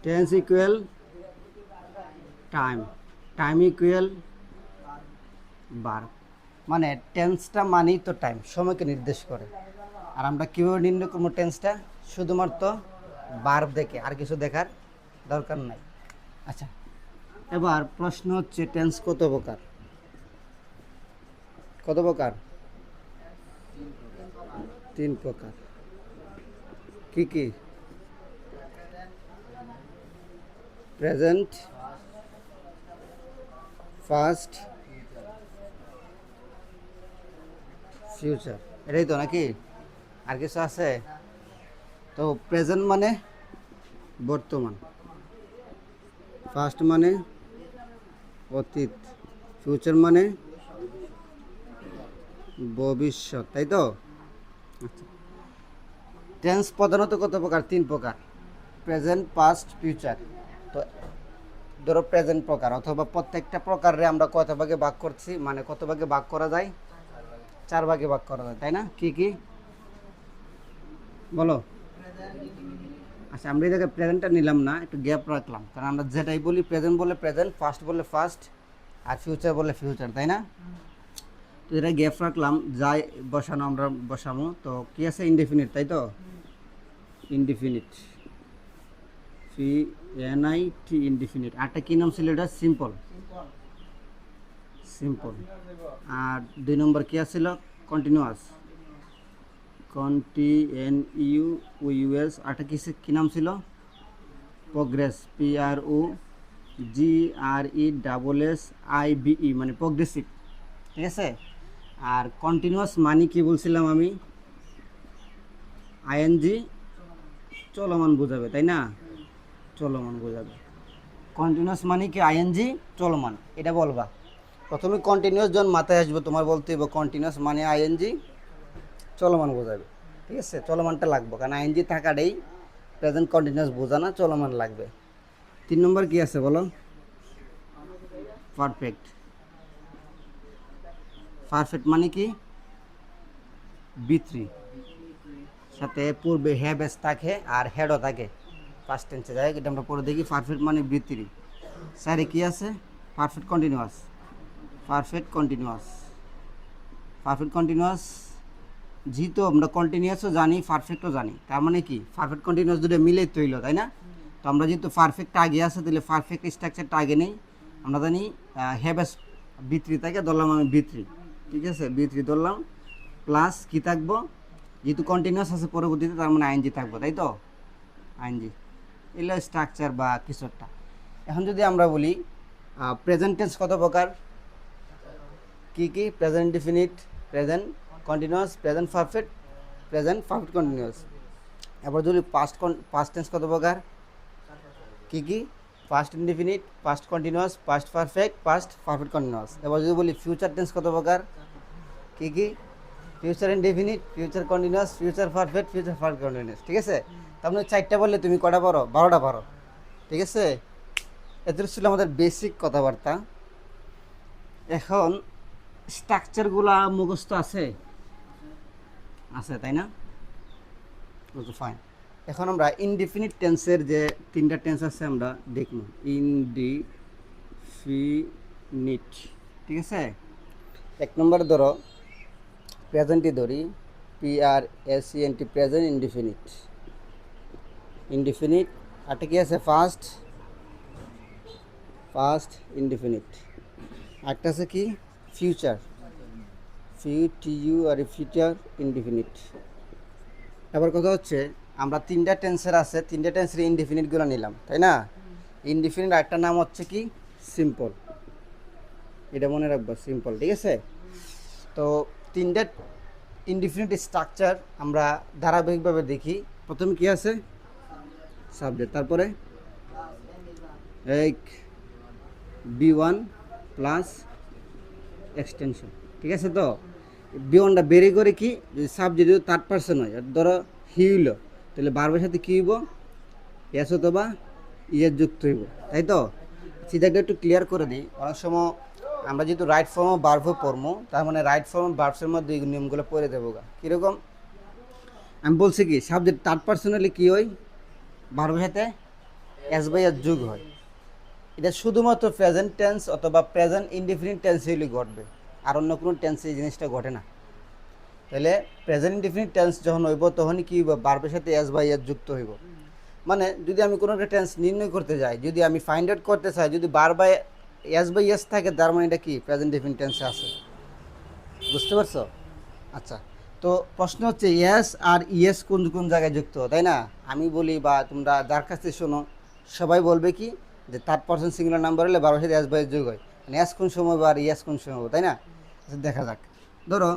Tense equal time, time equal verb. মানে টেন্সটা মানেই তো টাইম, সময়কে নির্দেশ করে। আর আমরা কীভাবে নির্ণয় করবো টেন্সটা? শুধুমাত্র ভার্ব দেখে, আর কিছু দেখার দরকার নাই। আচ্ছা, এবার প্রশ্ন হচ্ছে টেন্স কত প্রকার? কত প্রকার? 3 প্রকার। কি কি? Present, first, future. এটাই তো নাকি? আর কিছু আছে? তো প্রেজেন্ট মানে বর্তমান, ফার্স্ট মানে অতীত, ফিউচার মানে ভবিষ্যৎ, তাই তো? আচ্ছা, টেন্স প্রধানত কত প্রকার? 3 প্রকার, প্রেজেন্ট, পাস্ট, ফিউচার। তো ধরো প্রেজেন্ট প্রকার, অথবা প্রত্যেকটা প্রকারে আমরা কত ভাগে ভাগ করছি, মানে কত ভাগে ভাগ করা যায়? 4 ভাগে ভাগ করা যায়, তাই না? কি কি বলো? আচ্ছা, আমরা এই জায়গায় প্রেজেন্টটা নিলাম না, একটু গ্যাপ রাখলাম, কারণ আমরা যেটাই বলি প্রেজেন্ট বলে প্রেজেন্ট, ফার্স্ট বলে ফার্স্ট, আর ফিউচার বলে ফিউচার, তাই না? তো এটা গ্যাপ রাখলাম, যাই বসানো আমরা বসামো। তো কি আছে? ইনডেফিনিট, তাই তো? Indefinite, CNIT, indefinite. আরটা কি নাম ছিল এটা? Simple, simple. আর 2 নম্বর কি আছিল? Continuous, CONTINUOUS। আরটা কি নাম ছিল? প্রোগ্রেস, PROGRESSIVE, মানে প্রোগ্রেসিভ, ঠিক আছে? আর কন্টিনিউয়াস মানে কি বলছিলাম আমি? ING, চলমান বোঝাবে, তাই না? চলমান বোঝাবে। কন্টিনিউয়াস মানে কি? ING, চলমান। এটা বলবা প্রথমে। কন্টিনিউয়াস যখন মাথায় আসবে তোমার বলতে হবে কন্টিনিউয়াস মানে ING, চলমান বোঝাবে, ঠিক আছে? চলমানটা লাগবে, কারণ ING থাকাটাই প্রেজেন্ট কন্টিনিউয়াস বোঝা না, চলমান লাগবে। 3 নম্বর কি আছে বলো? পারফেক্ট। পারফেক্ট মানে কি? B3, সাথে পূর্বে হ্যাভ এস থাকে আর হেডও থাকে, ফার্স্ট টেন্সে যায়। এটা আমরা পরে দেখি। পারফেক্ট মানে B3। স্যারে কি আছে? Perfect continuous, perfect continuous, perfect continuous. যেহেতু আমরা কন্টিনিউয়াসও জানি, পারফেক্টও জানি, তার মানে কি পারফেক্ট কন্টিনিউয়াস দুটো মিলেই তৈল, তাই না? তো আমরা যেহেতু পারফেক্টটা আগে আছে, তাহলে পারফেক্ট স্ট্রাকচারটা আগে নেই। আমরা জানি হ্যাভ এস B3 থাকে, ধরলাম আমি B3, ঠিক আছে? B3 ধরলাম, প্লাস কি থাকবো? যেহেতু কন্টিনিউয়াস আছে পরবর্তীতে, তার মানে ING থাকবো, তাই তো? ING এগুলো স্ট্রাকচার বা কিছু একটা। এখন যদি আমরা বলি প্রেজেন্ট টেন্স কত প্রকার? কি কি? Present indefinite, present continuous, present perfect, present perfect continuous. এবার যদি পাস্ট টেন্স কত প্রকার? কি কি? Past indefinite, past continuous, past perfect, past perfect continuous. এবার যদি বলি ফিউচার টেন্স কত প্রকার? কি কি? Future indefinite, future continuous, future perfect, future perfect continuous, ঠিক আছে? তার মানে 4টা বললে তুমি কটা পারো? 12টা পারো, ঠিক আছে? এদের ছিল আমাদের বেসিক কথাবার্তা। এখন স্ট্রাকচারগুলা মুখস্থ আছে? আছে, তাই না? ওকে, ফাইন। এখন আমরা ইনডিফিনিট টেন্সের যে 3টা টেন্স আছে আমরা দেখব। ইনডিফিনিট, ঠিক আছে? 1 নম্বর ধরো প্রেজেন্টই ধরি, PRESENT, প্রেজেন্ট ইনডিফিনিট, ইনডিফিনিট। আরটা কি আছে? First, first indefinite. আরটা আছে কি? Future, future indefinite. এবার কথা হচ্ছে আমরা 3টা টেন্সের আছে, 3টা টেন্সের ইনডিফিনিটগুলো নিলাম, তাই না? ইনডিফিনিট আরেকটা নাম হচ্ছে কি? সিম্পল। এটা মনে রাখবো, সিম্পল, ঠিক আছে? তো 3টা ইনডিফিনিট স্ট্রাকচার আমরা ধারাবাহিকভাবে দেখি। প্রথমে কি আছে? সাবজেক্ট, তারপরে এই B1 প্লাস এক্সটেনশন, ঠিক আছে? তো B1টা বেরি করে কি? যদি সাবজেক্ট যদি 3rd পারসন হয়, ধরো হি হইল, তাহলে বারবার সাথে কী হইব? এস অথবা ইয়ের যুক্ত হইব, তাই তো? সিধাটা একটু ক্লিয়ার করে দিই। অনেক সময় আমরা যেহেতু রাইট ফর্ম অফ ভার্ব পড়বো, তার মানে রাইট ফর্ম অফ ভার্বসের মধ্যে এই নিয়মগুলো পড়ে দেবো। কীরকম? আমি বলছি কি সাবজেক্ট 3rd পারসন হলে কী হয়? ভার্বের সাথে এস বাই এস যোগ হয়। এটা শুধুমাত্র প্রেজেন্ট টেন্স অথবা প্রেজেন্ট ইনডিফিনিট টেন্সে হলে ঘটবে, আর অন্য কোনো টেন্সে এই জিনিসটা ঘটে না। তাহলে প্রেজেন্ট ইনডিফিনিট টেন্স যখন হইব তখনই কী হইব, ভার্বের সাথে এস বাই এস যুক্ত হইব। মানে যদি আমি কোনো একটা টেন্স নির্ণয় করতে যাই, যদি আমি ফাইন্ড আউট করতে চাই, যদি বার বাই এস বাই এস থাকে, তার মানে এটা কি প্রেজেন্ট ইনডিফিনিট টেন্সে আছে। বুঝতে পারছো? আচ্ছা, তো প্রশ্ন হচ্ছে ইয়েস আর ইয়েস কোন কোন জায়গায় যুক্ত, তাই না? আমি বলি বা তোমরা যার কাছ থেকে শোনো সবাই বলবে কি যে থার্ড পারসন সিঙ্গুলার নাম্বার হলে বারোর সাথে এস বাই এস যোগ হয়, মানে এস কোন সময় বা আর ইয়েস কোন সময় হবে, তাই না? আচ্ছা, দেখা যাক। ধরো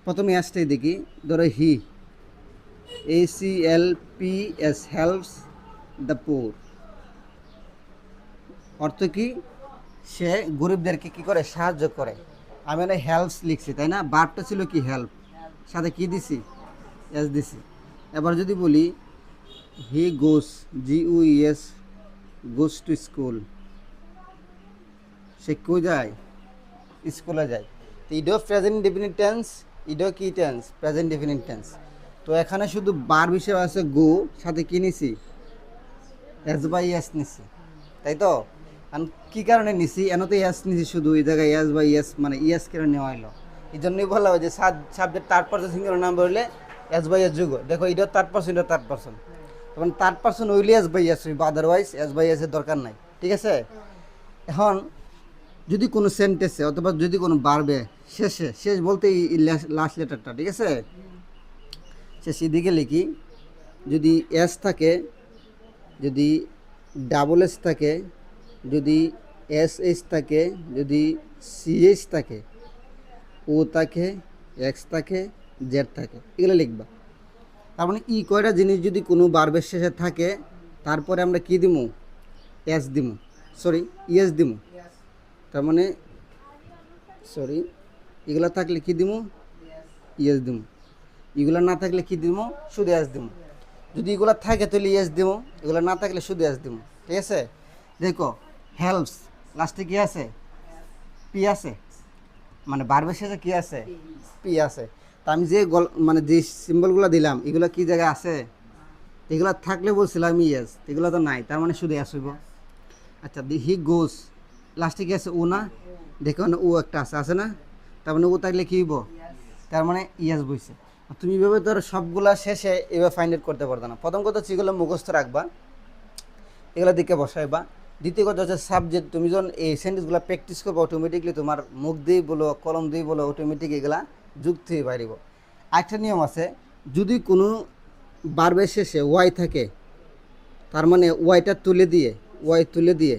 প্রথমে এসটাই দেখি। ধরো হি, ACLPS হেল্পস দ্য পুর। অর্থ কি? সে গরিবদেরকে কি করে, সাহায্য করে। আমি মানে হেল্পস লিখছি, তাই না? বার্বটা ছিল কি হেল্প, সাথে কি দিছি, এস দিছি। এবার যদি বলি হি গোস, GUES, গোস টু স্কুল, সে কই যায়, স্কুলে যায়। তো ইডো প্রেজেন্ট ডেফিনিট টেন্স, ইডো কি টেন্স, প্রেজেন্ট ডেফিনিট টেন্স। তো এখানে শুধু বার বিষয় আছে গো, সাথে কি নিছি, এস বাই এস নিছি, তাই তো? কারণ কী কারণে নিছি, এন তো এস নিছি শুধু, এই জায়গায় এস বাই এস মানে ইয়েস কেন নেওয়া হলো, এই জন্যই বলা হয় যে subject third person singular number হলে এস বাই এস যুগ। দেখো এটা থার্ড পারসন, এটা থার্ড পারসন, তখন থার্ড পারসন হইলে এস বাই এস হইব, আদারওয়াইজ এস বাই এসের দরকার নাই। ঠিক আছে? এখন যদি কোনো সেন্টেন্সে অথবা যদি কোনো বারবে শেষ বলতে এই লাস্ট লেটারটা, ঠিক আছে, শেষ দিকে লিখি। যদি এস থাকে, যদি ডাবল এস থাকে, যদি SH থাকে, যদি CH থাকে, ও থাকে, এক্স থাকে, জেড থাকে, এগুলো লিখবা। তার মানে ই কয়টা জিনিস যদি কোনো বার্বের শেষে থাকে, তারপরে আমরা কি দিমু, এস দিমু, সরি ইয়েস দিমু। তার মানে সরি, এগুলো থাকলে কি দিমু, ইয়েস দিমু। এগুলো না থাকলে কি দিমু, শুধু এস দিমু। যদি এগুলো থাকে তাহলে ইয়েস দিমু, এগুলো না থাকলে শুধু এস দিমু। ঠিক আছে? দেখো হেল্পস লাস্টে কি আছে, পি আছে, মানে বারবার শেষে কি আছে, পি আছে। তা আমি যে মানে যে সিম্বলগুলো দিলাম এগুলো কি জায়গায় আছে, এগুলো থাকলে বলছিলাম ইয়েস, এগুলো তো নাই, তার মানে শুধু এস হইব। আচ্ছা, হি গোস লাস্টে কি আছে, ও না, দেখো না ও একটা আছে না, তার মানে ও থাকলে কি হইব, তার মানে ইয়েস বইছে। তুমি এভাবে ধরো সবগুলা শেষে এভাবে ফাইন্ড আউট করতে পারতো না। প্রথম কথা হচ্ছে এগুলো মুখস্থ রাখবা, এগুলো দিকে বসাইবা। দ্বিতীয় কথা হচ্ছে সাবজেক্ট, তুমি যখন এই সেন্টেন্সগুলো প্র্যাকটিস করবো অটোমেটিকলি তোমার মুখ দিয়ে বলো কলম দিয়ে বলো অটোমেটিক এগুলা যুক্ত হয়ে বাইরিব। একটা নিয়ম আছে, যদি কোনো বারবের শেষে ওয়াই থাকে, তার মানে ওয়াইটা তুলে দিয়ে, ওয়াই তুলে দিয়ে,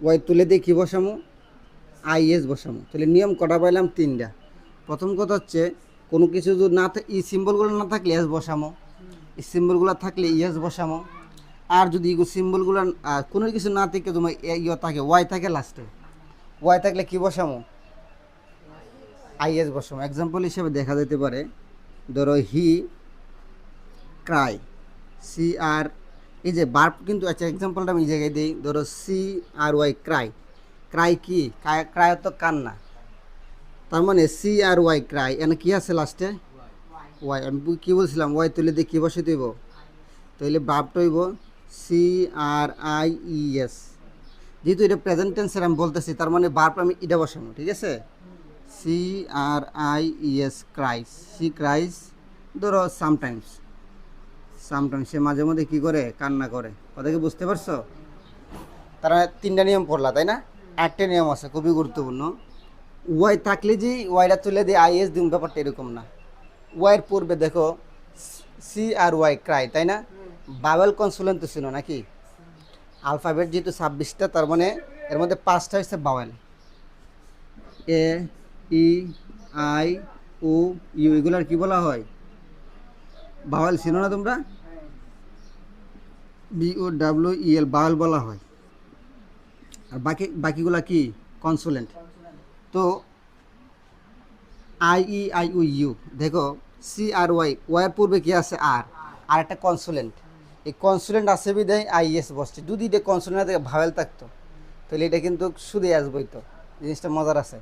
ওয়াই তুলে দিয়ে কী বসামো, IS বসামো। তাহলে নিয়ম কটা পাইলাম, তিনটা। প্রথম কথা হচ্ছে কোনো কিছু যদি না এই সিম্বলগুলো না থাকলে এস বসামো, এই সিম্বলগুলো থাকলে ইয়েস বসামো। আর যদি সিম্বলগুলো কোনো কিছু না থেকে তোমার ইয়ে থাকে, ওয়াই থাকে লাস্টে, ওয়াই থাকলে কি বসামো, IS বসামো। এক্সাম্পল হিসেবে দেখা যেতে পারে, ধরো হি ক্রাই, CR, এই যে বার্ব কিন্তু, আচ্ছা এক্সাম্পলটা আমি এই জায়গায় দিই। ধরো CRY ক্রাই, ক্রাই কি, ক্রাই তো কান্না, তার মানে CRY ক্রাই, এনে কি আছে লাস্টে, ওয়াই। আমি কী বলছিলাম, ওয়াই তুলে দিয়ে কী বসে দিব, তাহলে বার্বটা হইব CRIES। যেহেতু এটা প্রেজেন্ট টেন্সের আমি বলতেছি, তার মানে বার্ব আমি এটা বসাবো। ঠিক আছে? CRIES cries, C cries. ধরো সামটাইমস, সে মাঝে মধ্যে কী করে, কান্না করে। কথা কি বুঝতে পারছো? তারা তিনটা নিয়ম পড়লা, তাই না? একটা নিয়ম আছে খুবই গুরুত্বপূর্ণ, ওয়াই থাকলে যে ওয়াইটা তুলে দিয়ে IS দিন, ব্যাপারটা এরকম না। ওয়াইয়ের পূর্বে দেখো CRY ক্রাই, তাই না? বাবেল কনসোনেন্ট তো ছিল নাকি, আলফাবেট যেহেতু 26টা, তার মানে এর মধ্যে 5টা হচ্ছে বাওয়েল, AEIOU, এগুলার কি বলা হয়, বাওয়েল ছিল না তোমরা, BOWEL বাওয়েল বলা হয়। আর বাকিগুলা কি, কনসোনেন্ট। তো IEIOU দেখো, CRY, ওয়াইয়ের পূর্বে কি আছে, আর একটা কনসোনেন্ট, এই কনসোনেন্ট আছে বিদায় IS বসছে। যদি এটা কনসোনেন্ট থেকে ভাওয়েল থাকতো তাহলে এটা কিন্তু শুধু অ্যাস বইতো। জিনিসটা মজার আছে।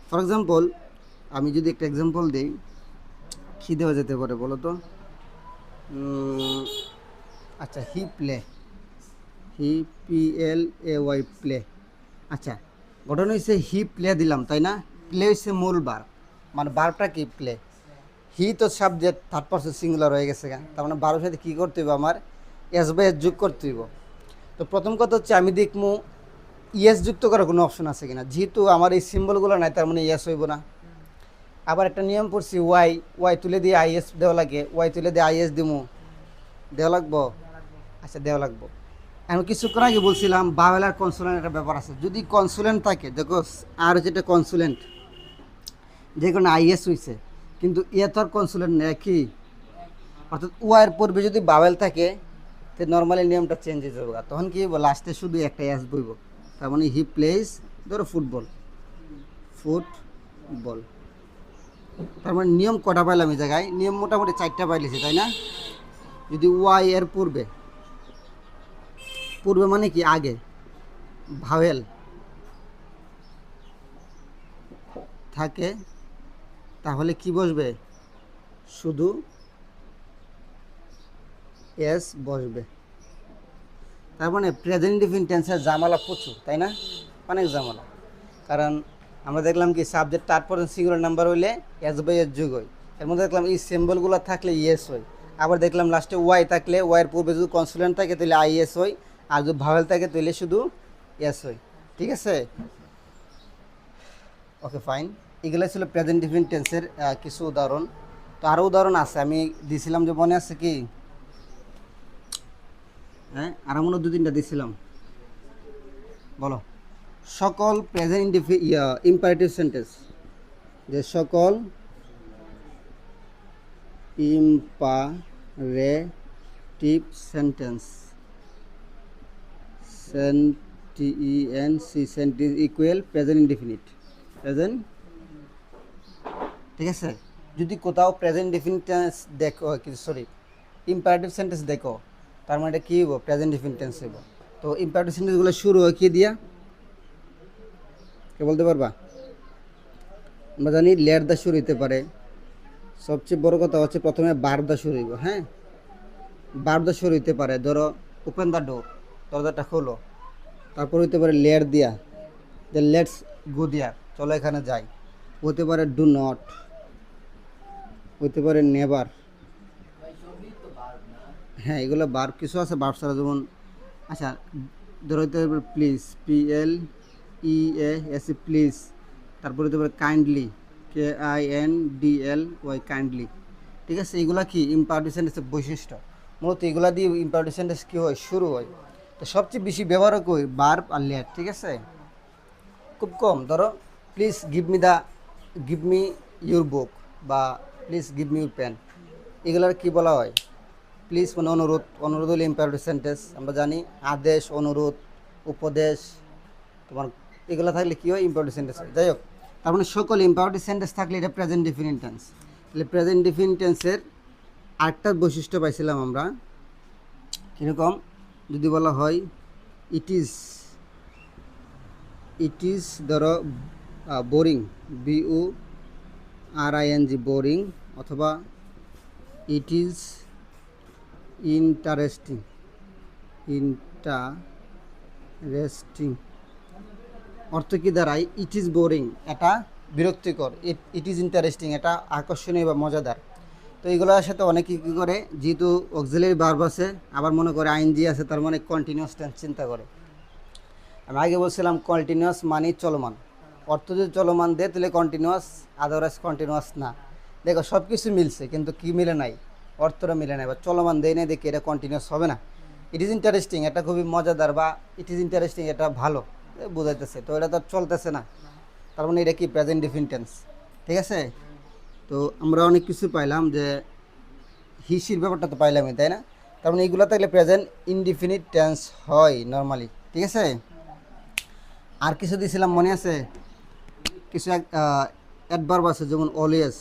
ফর এক্সাম্পল, আমি যদি একটা এক্সাম্পল দিই, কী দেওয়া যেতে পারে বলো তো, উম, আচ্ছা হি প্লে, হি PLAY প্লে। আচ্ছা, ঘটনা হচ্ছে হি প্লে দিলাম তাই না, প্লে হচ্ছে মূল বার, মানে বারটা কি প্লে, হি তো সাবজেক্ট থার্ড পারসন সিঙ্গুলার হয়ে গেছে গা, তার মানে বারোর সাথে কী করতে হইব আমার, এস বাই এস যোগ করতে হইব। তো প্রথম কথা হচ্ছে আমি দেখবো ইয়েস যুক্ত করার কোনো অপশন আছে কিনা, যেহেতু আমার এই সিম্বলগুলো নাই তার মানে ইয়েস হইব না। আবার একটা নিয়ম পড়ছি ওয়াই, ওয়াই তুলে দিয়ে আইএস দেওয়া লাগে, ওয়াই তুলে দিয়ে আইএস দিমু, দেওয়া লাগবো। আচ্ছা দেওয়া লাগবো। আমি কিছুক্ষণ আগে বলছিলাম বাওয়েল আর কনসোলেন্ট একটা ব্যাপার আছে, যদি কনসোলেন্ট থাকে দেখো, আর যেটা কনসোলেন্ট যে কোনো আইএস হয়েছে, কিন্তু ইয়ে তো আর কনসোলেন্ট নেই কি, অর্থাৎ ওয়াইয়ের পূর্বে যদি বাওয়েল থাকে তো নর্মালি নিয়মটা চেঞ্জ হয়ে যাবে, তখন কি হইব লাস্টে শুধু একটা এস বইব, তার মানে হি প্লেস, ধরো ফুটবল, ফুটবল। তার মানে নিয়ম কটা পাইলাম এই জায়গায়, নিয়ম মোটামুটি 4টা পাইলেছি তাই না। যদি ওয়াই এর পূর্বে, পূর্বে মানে কি আগে, ভাওয়েল থাকে, তাহলে কি বসবে, শুধু এস বসবে। তার মানে প্রেজেন্ট ইনডিফিনিট টেন্সের জামালা প্রচুর তাই না, অনেক জামালা। কারণ আমরা দেখলাম কি সাবজেক্ট তারপর সিঙ্গুলার নাম্বার হইলে এস বাই এস যোগ হয়, এর মধ্যে দেখলাম এই সিম্বলগুলো থাকলে ইয়েস হয়। আবার দেখলাম লাস্টে ওয়াই থাকলে ওয়াইয়ের পূর্বে যদি কনসোনেন্ট থাকে তাহলে আইএস হয়, আর যদি ভাওয়েল থাকে তাহলে শুধু এস হয়। ঠিক আছে, ওকে ফাইন। এগুলো ছিল প্রেজেন্ট ইনডিফিনিট টেন্সের কিছু উদাহরণ। তো আরও উদাহরণ আছে, আমি দিছিলাম যে মনে আছে কি, হ্যাঁ আরও মনে 2-3টা দিছিলাম, বলো। সকল প্রেজেন্ট ইম্পারেটিভ সেন্টেন্স, যে সকল imperative sentence, sentence equal present indefinite, present. ঠিক আছে, যদি কোথাও প্রেজেন্ট ইনডিফিনিট টেন্স দেখো, সরি ইম্পারেটিভ সেন্টেন্স দেখো, তার মানে এটা কী হইব, প্রেজেন্ট ইনডিফিনিট টেন্স হইব। তো ইম্পারেটিভ সেন্টেন্সগুলো শুরু হয় কি দিয়া, কে বলতে পারবা? আমরা জানি লেট দা শুরু হইতে পারে, সবচেয়ে বড় কথা হচ্ছে প্রথমে বার দা শুরু হইব, হ্যাঁ বার দা শুরু হইতে পারে, ধরো ওপেন দ্য ডোর, দরজাটা খোলো। তারপর হইতে পারে লেট দিয়া, যে লেটস গো দিয়া, চলো এখানে যাই। হতে পারে ডু নট, হইতে পারে নেভার, হ্যাঁ এগুলো বার কিছু আছে বার ছাড়া, যেমন আচ্ছা ধরো হইতে পারে প্লিজ, PLEAS প্লিজ। তারপর হতে পারে কাইন্ডলি, KINDLY কাইন্ডলি। ঠিক আছে, এগুলা কি ইম্পারেটিভ সেন্টেন্সের বৈশিষ্ট্য, মূলত এগুলা দিয়ে ইম্পারেটিভ সেন্টেন্স কী হয়, শুরু হয়। তো সবচেয়ে বেশি ব্যবহার করি বার্ব আর লেট। ঠিক আছে, খুব কম, ধরো please give me your book, বা please give me your pen, এগুলার কি বলা হয়, প্লিজ মানে অনুরোধ, অনুরোধ হলে ইম্পারেটিভ সেন্টেন্স আমরা জানি, আদেশ, অনুরোধ, উপদেশ, তোমার এগুলো থাকলে কী হয়, ইম্পারেটিভ সেন্টেন্স হয়। যাই হোক, তার মানে সকল ইম্পারেটিভ সেন্টেন্স থাকলে এটা প্রেজেন্ট ডিফিনিট টেন্স। তাহলে প্রেজেন্ট ডিফিনিট টেন্সের আরেকটা বৈশিষ্ট্য পাইছিলাম আমরা, কীরকম, যদি বলা হয় ইট ইজ ধরো বোরিং, BORING বোরিং, অথবা ইট ইজ ইন্টারেস্টিং, অর্থ কি দাঁড়ায়, ইট ইজ বোরিং এটা বিরক্তিকর, ইট ইজ ইন্টারেস্টিং এটা আকর্ষণীয় বা মজাদার। তো এইগুলোর সাথে অনেকে কী করে, যেহেতু অক্সিলারি ভার্ব আছে, আবার মনে করে আইএনজি আছে, তার মানে কন্টিনিউয়াস টেন্স চিন্তা করে। আমি আগে বলছিলাম কন্টিনিউয়াস মানে চলমান, অর্থ যদি চলমান দেয় তাহলে কন্টিনিউয়াস, আদারওয়াইজ কন্টিনিউয়াস না। দেখো সব কিছু মিলছে কিন্তু কি মিলে নাই, অর্থটা মিলে নাই, বা চলমান দেয় নাই দেখে এটা কন্টিনিউয়াস হবে না। ইট ইজ ইন্টারেস্টিং এটা খুবই মজাদার, বা ইট ইজ ইন্টারেস্টিং এটা ভালো বোঝাইতেছে, তো এটা তো চলতেছে না, তার মানে এটা কি প্রেজেন্ট ডিফিনিট টেন্স। ঠিক আছে, তো আমরা অনেক কিছু পাইলাম, যে হিসির ব্যাপারটা তো পাইলামই তাই না, তার মানে এইগুলো থাকলে প্রেজেন্ট ইনডিফিনিট টেন্স হয় নর্মালি। ঠিক আছে, আর কিছু দিয়েছিলাম মনে আছে, কিছু অ্যাডভার্ব আছে, যেমন always,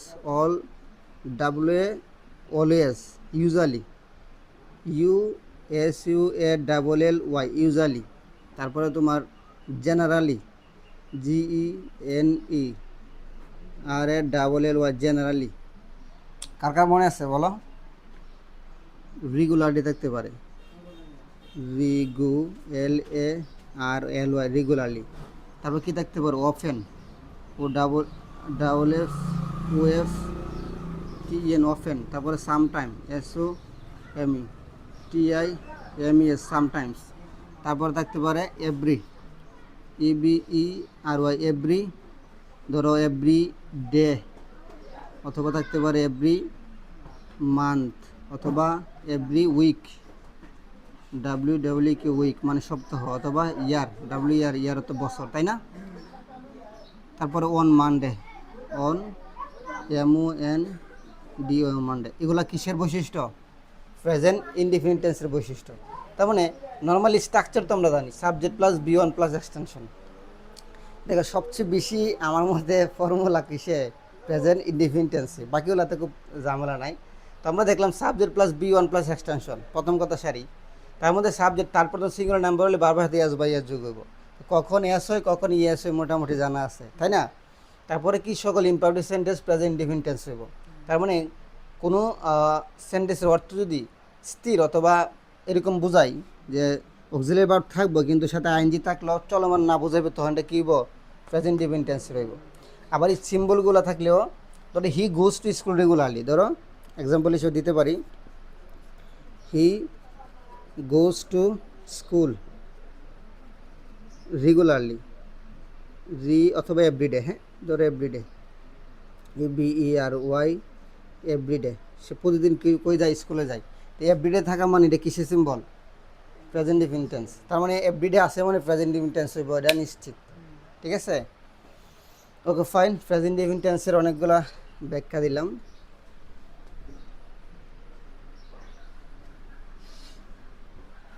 always, usually, USUALLY usually, তারপরে তোমার জেনারালি, GENERALLY জেনারালি। কার কার মনে আছে বলো? রেগুলারলি থাকতে পারে, রিগু এল এ আর এল ওয়াই রেগুলারলি। তারপর কি থাকতে পারে? Often, O double double F O F T N often. তারপরে sometime, S O M E T I M E S sometimes. তারপর থাকতে পারে every, E B E R Y every, ধরো every day, অথবা থাকতে পারে এভরি মান্থ, অথবা every week, W W K week মানে সপ্তাহ, অথবা ইয়ার, ডাব্লিউ ইয়ার, ইয়ার তো বছর, তাই না? তারপরে on Monday, on M O N D O Monday. এগুলা কিসের বৈশিষ্ট্য? প্রেজেন্ট ইনডিফিনিট টেন্সের বৈশিষ্ট্য। তার মানে নর্মালি স্ট্রাকচার তো আমরা জানি, subject plus V one plus extension. দেখো সবচেয়ে বেশি আমার মধ্যে ফর্মুলা কিসে? প্রেজেন্ট ইনডিফিনিট টেন্সে। বাকিগুলোতে খুব ঝামেলা নাই। তো আমরা দেখলাম subject plus V one plus extension, প্রথম কথা সারি। তার মধ্যে সাবজেক্ট, তারপর তো সিঙ্গুলার নাম্বার হলে বারবার হাতে এস বাই এস যোগ হইব। কখন এস হয় কখন ইএস হয় মোটামুটি জানা আছে, তাই না? তারপরে কি সকল imperative sentence present indefinite tense হইব। তার মানে কোনো সেন্টেন্সের অর্থ যদি স্থির অথবা এরকম বোঝাই যে অক্সিলারি ভার্ব থাকবো কিন্তু সাথে আইএনজি থাকলেও চলমান না বোঝাবে, তখন এটা কী হইব? প্রেজেন্ট ইনডিফিনিট টেন্স রইব। আবার এই সিম্বলগুলো থাকলেও, ধরো হি গোজ টু স্কুল রেগুলারলি, ধরো এক্সাম্পল হিসেবে দিতে পারি হি গোজ টু স্কুল রেগুলারলি, অথবা এভরিডে, হ্যাঁ ধরো এভরিডে, EBERY এভরিডে, সে প্রতিদিন কই যায়? স্কুলে যায়। তো এভরিডে থাকা মানে এটা কিসের সিম্বল? Present indefinite tense. তার মানে এভরিডে আছে মানে প্রেজেন্ট ইনডিফিনিট টেন্স হইব, এটা নিশ্চিত। ঠিক আছে, ওকে ফাইন। প্রেজেন্ট ইনডিফিনিট টেন্সের অনেকগুলা ব্যাখ্যা দিলাম।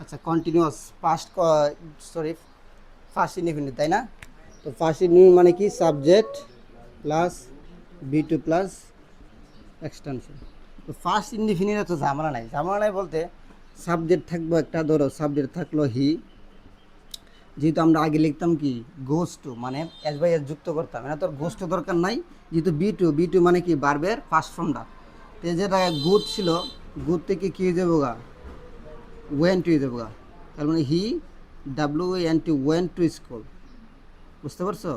আচ্ছা, কন্টিনিউয়াস ফার্স্ট ইনডিফিনিট, তাই না? তো ফার্স্ট ইনডিফিনিট মানে কি? Subject plus V two plus extension. তো ফার্স্ট ইনডিফিনিট তো ঝামেলা নাই বলতে সাবজেক্ট থাকবো একটা, ধরো সাবজেক্ট থাকলো হি, যেহেতু আমরা আগে লিখতাম কি গোস টু, মানে এস বাই এস যুক্ত করতাম, এটা তোর গোস টু দরকার নাই, যেহেতু বি টু মানে কি বার্বের ফার্স্ট ফর্মটা। তো যেটা গুড ছিল, গুড থেকে কী হয়ে যাবো গা? ওয়েন টু হয়ে যাবো গা। তার মানে হি WENT ওয়েন টু স্কুল, বুঝতে পারছো?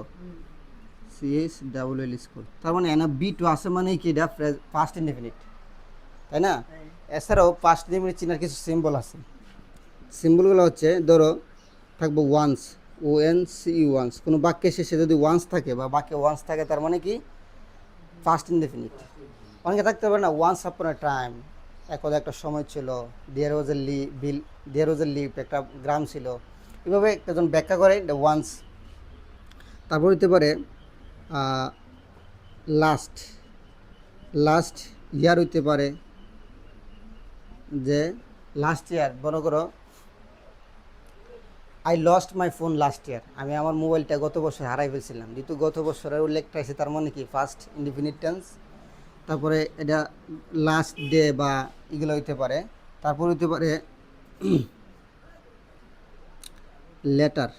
CHWL school. তার মানে এনা বি টু আছে মানে কি এটা ফার্স্ট ইনডিফিনিট, তাই না? এছাড়াও ফার্স্ট ইনডিফিনিট চিনার কিছু সিম্বল আছে। সিম্বলগুলো হচ্ছে, ধরো থাকবো ওয়ান্স, ONCE ওয়ান্স। কোনো বাক্যের শেষে যদি ওয়ান্স থাকে বা বাক্যে ওয়ান্স থাকে তার মানে কি? First indefinite. অনেকে থাকতে পারে না, ওয়ান্স আপন এ টাইম, একদা একটা সময় ছিল, দেয়ার ওয়াজ এ লিভ, একটা গ্রাম ছিল। এভাবে একজন ব্যাখ্যা করে ওয়ান্স। তারপর হতে পারে লাস্ট ইয়ার হইতে পারে, যে লাস্ট ইয়ার, মনে করো I lost my phone last year, আমি আমার মোবাইলটা গত বছর হারাই ফেলছিলাম। যেহেতু গত বছরের উল্লেখটা আছে তার মানে কি ফার্স্ট ইনডিফিনিট টেন্স। তারপরে এটা লাস্ট ডে বা এগুলো হইতে পারে। তারপর হইতে পারে লেটার,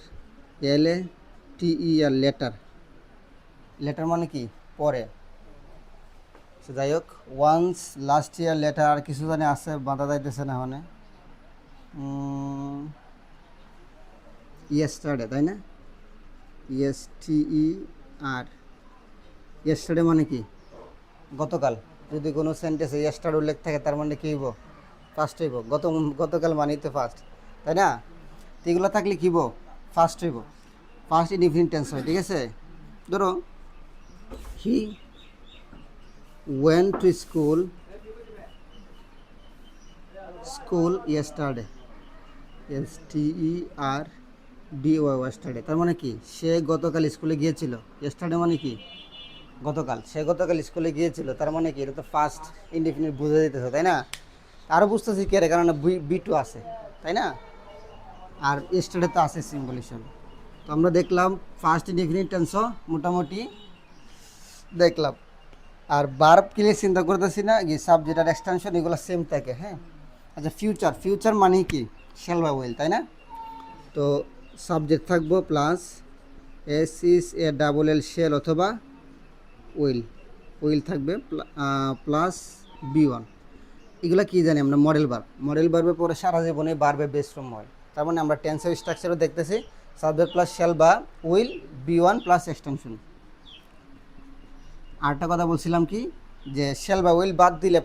LATER লেটার মানে কি? পরে। যাই হোক, ওয়ান্স, লাস্ট ইয়ার, লেটার, আর কিছু জানি আছে বাঁধা যাইতেছে না মানে ইয়েস্টারডে, তাই না? ESTER, ইয়েস্টারডে মানে কি? গতকাল। যদি কোনো সেন্টেন্সে ইয়েস্টারডে উল্লেখ থাকে তার মানে কী হইব? ফার্স্ট হইব। গতকাল মানেই তো ফার্স্ট, তাই না? তো এগুলো থাকলে কী হইব? ফার্স্ট হইব, ফার্স্ট ইনডিফিনিট টেন্স হয়। ঠিক আছে, ধরো he went to school yesterday, STERDY ওয়েস্টারডে। তার মানে কি? সে গতকাল স্কুলে গিয়েছিল। ইয়েস্টারডে মানে কি? গতকাল। সে গতকাল স্কুলে গিয়েছিল, তার মানে কি? এটা তো ফার্স্ট ইনডিফিনিট বুঝে দিতেছে, তাই না? আরও বুঝতেছি কে রে, কারণ বি টু আছে, তাই না? আর ইয়েস্টারডে তো আছে সিম্বল হিসাবে। তো আমরা দেখলাম ফার্স্ট ইনডিফিনিট টেন্সও মোটামুটি দেখলাম। আর ভার্ব ক্লিয়ার চিন্তা করতেছি না, কি সাবজেক্ট আর এক্সটেনশন এগুলো সেম থাকে। হ্যাঁ, আচ্ছা, ফিউচার মানে কি? শ্যাল বা উইল, তাই না? তো সাবজেক্ট থাকবো প্লাস SEL শ্যাল অথবা উইল থাকবে প্লাস B1। এগুলো কি জানি আমরা? মডেল ভার্বের পরে সারা জীবনে ভার্বের বেস ফর্ম হয়। তার মানে আমরা টেন্সের স্ট্রাকচারও দেখতেছি, সাবজেক্ট প্লাস শ্যাল বা উইল, বি1 প্লাস এক্সটেনশন। আরেকটা কথা বলছিলাম কি, যে শ্যাল বা উইল বাদ দিলে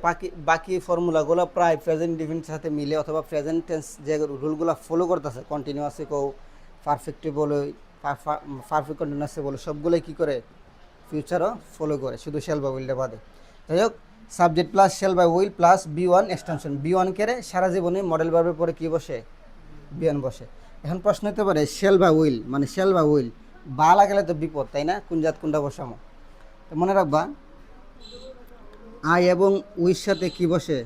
বাকি ফর্মুলাগুলো প্রায় প্রেজেন্ট ইনডিফিনিটের সাথে মিলে, অথবা প্রেজেন্ট টেন্স যে রুলগুলো ফলো করতেছে, কন্টিনিউয়াসে কো, পারফেক্টে বলে, পারফেক্ট কন্টিনিউয়াসে বলে, সবগুলোই কী করে ফিউচারও ফলো করে, শুধু শ্যাল বা উইলটা বাদে। যাই হোক, সাবজেক্ট প্লাস শ্যাল বা উইল প্লাস বি1 এক্সটেনশন, বি1 কে সারা জীবনে মডেল ভার্বের পরে কী বসে? বি1 বসে। এখন প্রশ্ন হতে পারে শ্যাল বা উইল, মানে শ্যাল বা উইল বা লাগালে তো বিপদ, তাই না? কোন জাত কোনটা বসামো? তো মনে রাখবা, আই এবং উইর সাথে কি বসে?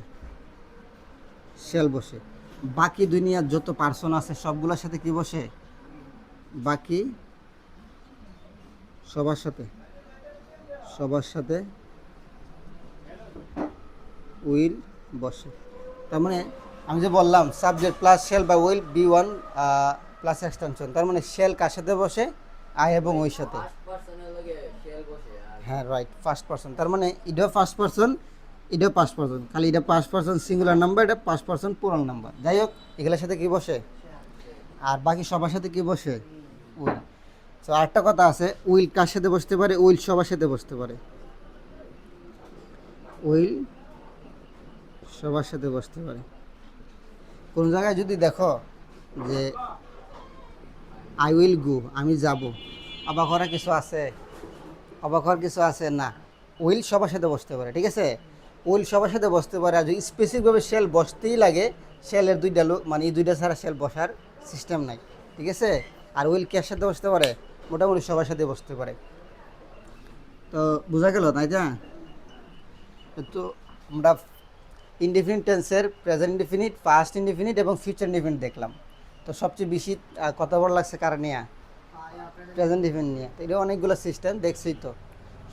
শ্যাল বসে। বাকি দুনিয়ার যত পার্সন আছে সবগুলোর সাথে কি বসে? বাকি সবার সাথে উইল বসে। তার মানে আমি যে বললাম সাবজেক্ট প্লাস শ্যাল বা উইল বি1 প্লাস এক্সটেনশন, তার মানে শ্যাল কার সাথে বসে? আই এবং ওই সাথে। হ্যাঁ রাইট, ফার্স্ট পারসন। তার মানে এটাও ফার্স্ট পারসন, এটাও ফার্স্ট পারসন, খালি এটা ফার্স্ট পারসন সিঙ্গুলার নাম্বার, এটা ফার্স্ট পারসন প্লুরাল নাম্বার। যাই হোক, এগুলোর সাথে কি বসে? আর বাকি সবার সাথে কি বসে? উইল। তো আরেকটা কথা আছে, উইল কার সাথে বসতে পারে? উইল সবার সাথে বসতে পারে। উইল সবার সাথে বসতে পারে। কোন জায়গায় যদি দেখো যে আই উইল গো, আমি যাব, অবাক হওয়ার কিছু আছে? অবাক হওয়ার কিছু আছে না। উইল সবার সাথে বসতে পারে, ঠিক আছে? উইল সবার সাথে বসতে পারে। আর যদি স্পেসিফিকভাবে শেল বসতেই লাগে, শেলের দুইটা লোক, মানে এই দুইটা ছাড়া শেল বসার সিস্টেম নাই, ঠিক আছে? আর উইল কার সাথে বসতে পারে? মোটামুটি সবার সাথে বসতে পারে। তো বোঝা গেল, তাই না? তো আমরা ইনডিফিনিট টেন্সের প্রেজেন্ট ইনডিফিনিট, পাস্ট ইনডিফিনিট এবং ফিউচার ইনডিফিনিট দেখলাম। তো সবচেয়ে বেশি কথা বলা লাগছে কার নিয়ে? প্রেজেন্ট ইনডিফিনিট নিয়ে। তো এটা অনেকগুলো সিস্টেম দেখছি। তো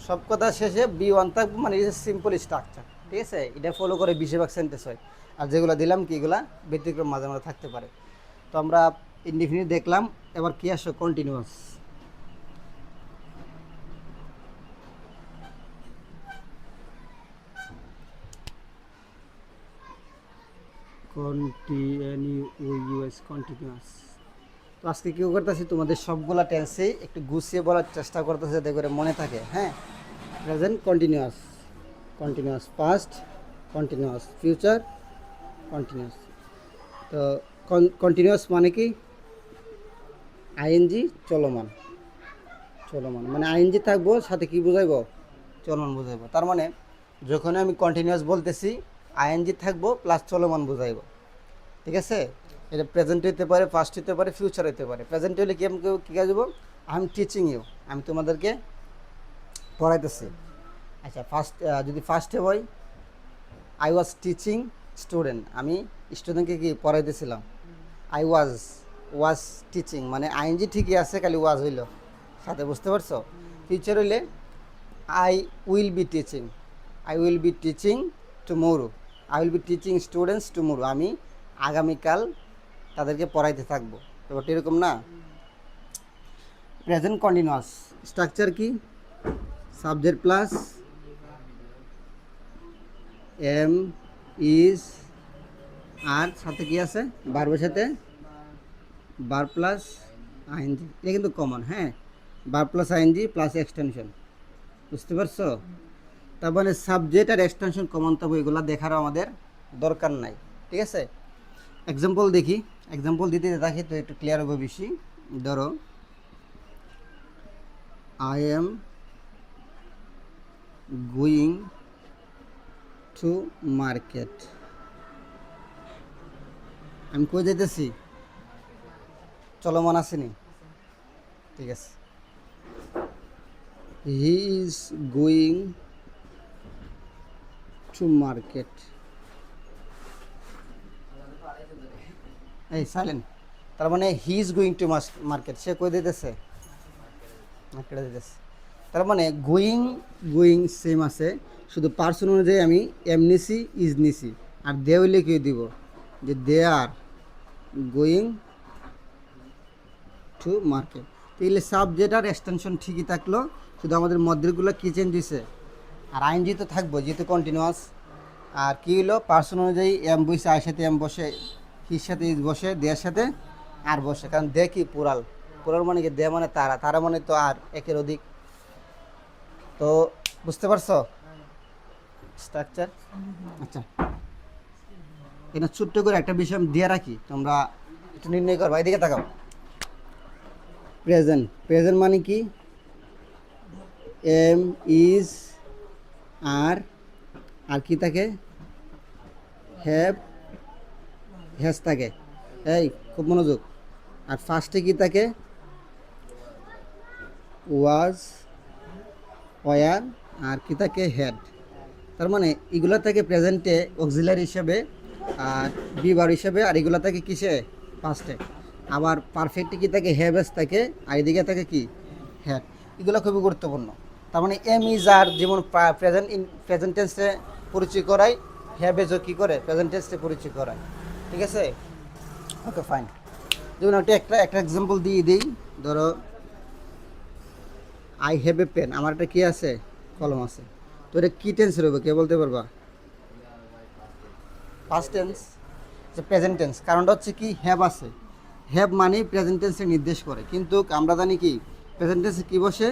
সব কথা শেষে বি1 থাকবে, মানে এটা সিম্পল স্ট্রাকচার, ঠিক আছে? এটা ফলো করে বেশিরভাগ সেন্টেন্স হয়। আর যেগুলো দিলাম কি, এগুলা ব্যতিক্রম মাঝে মাঝে থাকতে পারে। তো আমরা ইনডিফিনিট দেখলাম, এবার কি আসো? কন্টিনিউয়াস। কন্টিনিউয়াস। তো আজকে কী করতেছি, তোমাদের সবগুলা টেন্সে একটু গুছিয়ে বলার চেষ্টা করতেছে যাতে করে মনে থাকে। হ্যাঁ, present continuous, continuous past, continuous future, continuous. তো কন্টিনিউয়াস মানে কি? আইএনজি চলমান, মানে আইএনজি থাকবো, সাথে কি বুঝাইব? চলমান বুঝাইব। তার মানে যখন আমি কন্টিনিউয়াস বলতেছি, আইএনজি থাকবো প্লাস চলমান বুঝাইব, ঠিক আছে? এটা প্রেজেন্ট হতে পারে, পাস্ট হতে পারে, ফিউচার হতে পারে। প্রেজেন্ট হলে কি আমাকে কী কাজব? আই এম টিচিং ইউ, আমি তোমাদেরকে পড়াইতেছি। আচ্ছা, যদি ফার্স্টে হয়, আই ওয়াজ টিচিং স্টুডেন্ট, আমি স্টুডেন্টকে কি পড়াইতেছিলাম। আই ওয়াজ টিচিং, মানে আইএনজি ঠিকই আছে, খালি ওয়াজ হইল সাথে, বুঝতে পারছো? ফিউচার হইলে I will be teaching tomorrow, I will be teaching students tomorrow, আমি আগামীকাল তাদেরকে পড়াইতে থাকবো। ব্যাপারটা এরকম না? প্রেজেন্ট কন্টিনিউয়াস স্ট্রাকচার কি? সাবজেক্ট প্লাস এম ইজ, আর সাথে কি আছে? ভার্বের সাথে ভার্ব প্লাস আইএনজি। এটা কিন্তু কমন। হ্যাঁ, verb plus ING plus extension, বুঝতে পারছো? তার মানে সাবজেক্ট আর এক্সটেনশন কমন, তবে এগুলো দেখারও আমাদের দরকার নাই, ঠিক আছে? এক্সাম্পল দেখি, এক্সাম্পল দিতে থাকি তো একটু ক্লিয়ার হবে বেশি। ধরো, I am going to market, আমি কই যেতেছি? চলমান আসেনি, ঠিক আছে? He is going to market, এই সাইলেন্ট। তার মানে he is going to market, সে কই দিতেছে? মার্কেটে দিতেছে। তার মানে গোয়িং সেম আছে, শুধু পার্সন অনুযায়ী আমি এম নিছি, ইজ নিছি, আর দে হইলে কি দিব? যে দে আর গোয়িং টু মার্কেট। তাহলে সাবজেক্ট আর এক্সটেনশন ঠিকই থাকলো, শুধু আমাদের মধ্যেগুলো কি চেঞ্জ হয়েছে? আর আইএনজি তো থাকবো যেহেতু কন্টিনিউয়াস, আর কি হলো পার্সন অনুযায়ী এম বসে আয়ের সাথে এম বসে, হির সাথে ইজ বসে, দেয়ের সাথে আর বসে। কারণ দে কি পুরাল, পুরাল মানে কি, দে মানে তারা, তারা মানে তো আর একের অধিক। তো বুঝতে পারছো স্ট্রাকচার? আচ্ছা, এটা ছোট্ট করে একটা বিষয় আমি দিয়ে রাখি, তোমরা একটু নির্ণয় করবা। এদিকে তাকাও। প্রেজেন্ট, প্রেজেন্ট মানে কি, এম ইজ আর, আর কি থাকে, হ্যাভ হ্যাজ থাকে। এই খুব মনোযোগ। আর ফার্স্টে কি থাকে, ওয়াজ, ওয়ার, আর কি থাকে, হ্যাড। তার মানে এগুলো থাকে প্রেজেন্টে অক্সিলারি হিসেবে আর বিবার হিসেবে, আর এগুলো থাকে কিসে, পাস্টে। আবার পারফেক্টে কি থাকে, হ্যাভ এস থাকে, আর এদিকে থাকে কি, হ্যাড। এগুলো খুবই গুরুত্বপূর্ণ। তার মানে এম ইজ আর যেমন প্রেজেন্ট প্রেজেন্ট টেন্সে পরিচয় করায়, হ্যাভ এসও কী করে, প্রেজেন্ট টেন্সে পরিচয় করায়। ঠিক আছে, ওকে ফাইন। যেমন একটা একটা এক্সাম্পল দিয়ে দিই। ধরো আই হ্যাভ এ পেন, আমার একটা কী আছে, কলম আছে। তো এটা কী টেন্সের হবে, কে বলতে পারবা? Past tense, present tense. কারণটা হচ্ছে কি, হ্যাভ আছে, হ্যাভ মানে প্রেজেন্ট টেন্সে নির্দেশ করে। কিন্তু আমরা জানি কি প্রেজেন্ট টেন্সে কী বসে,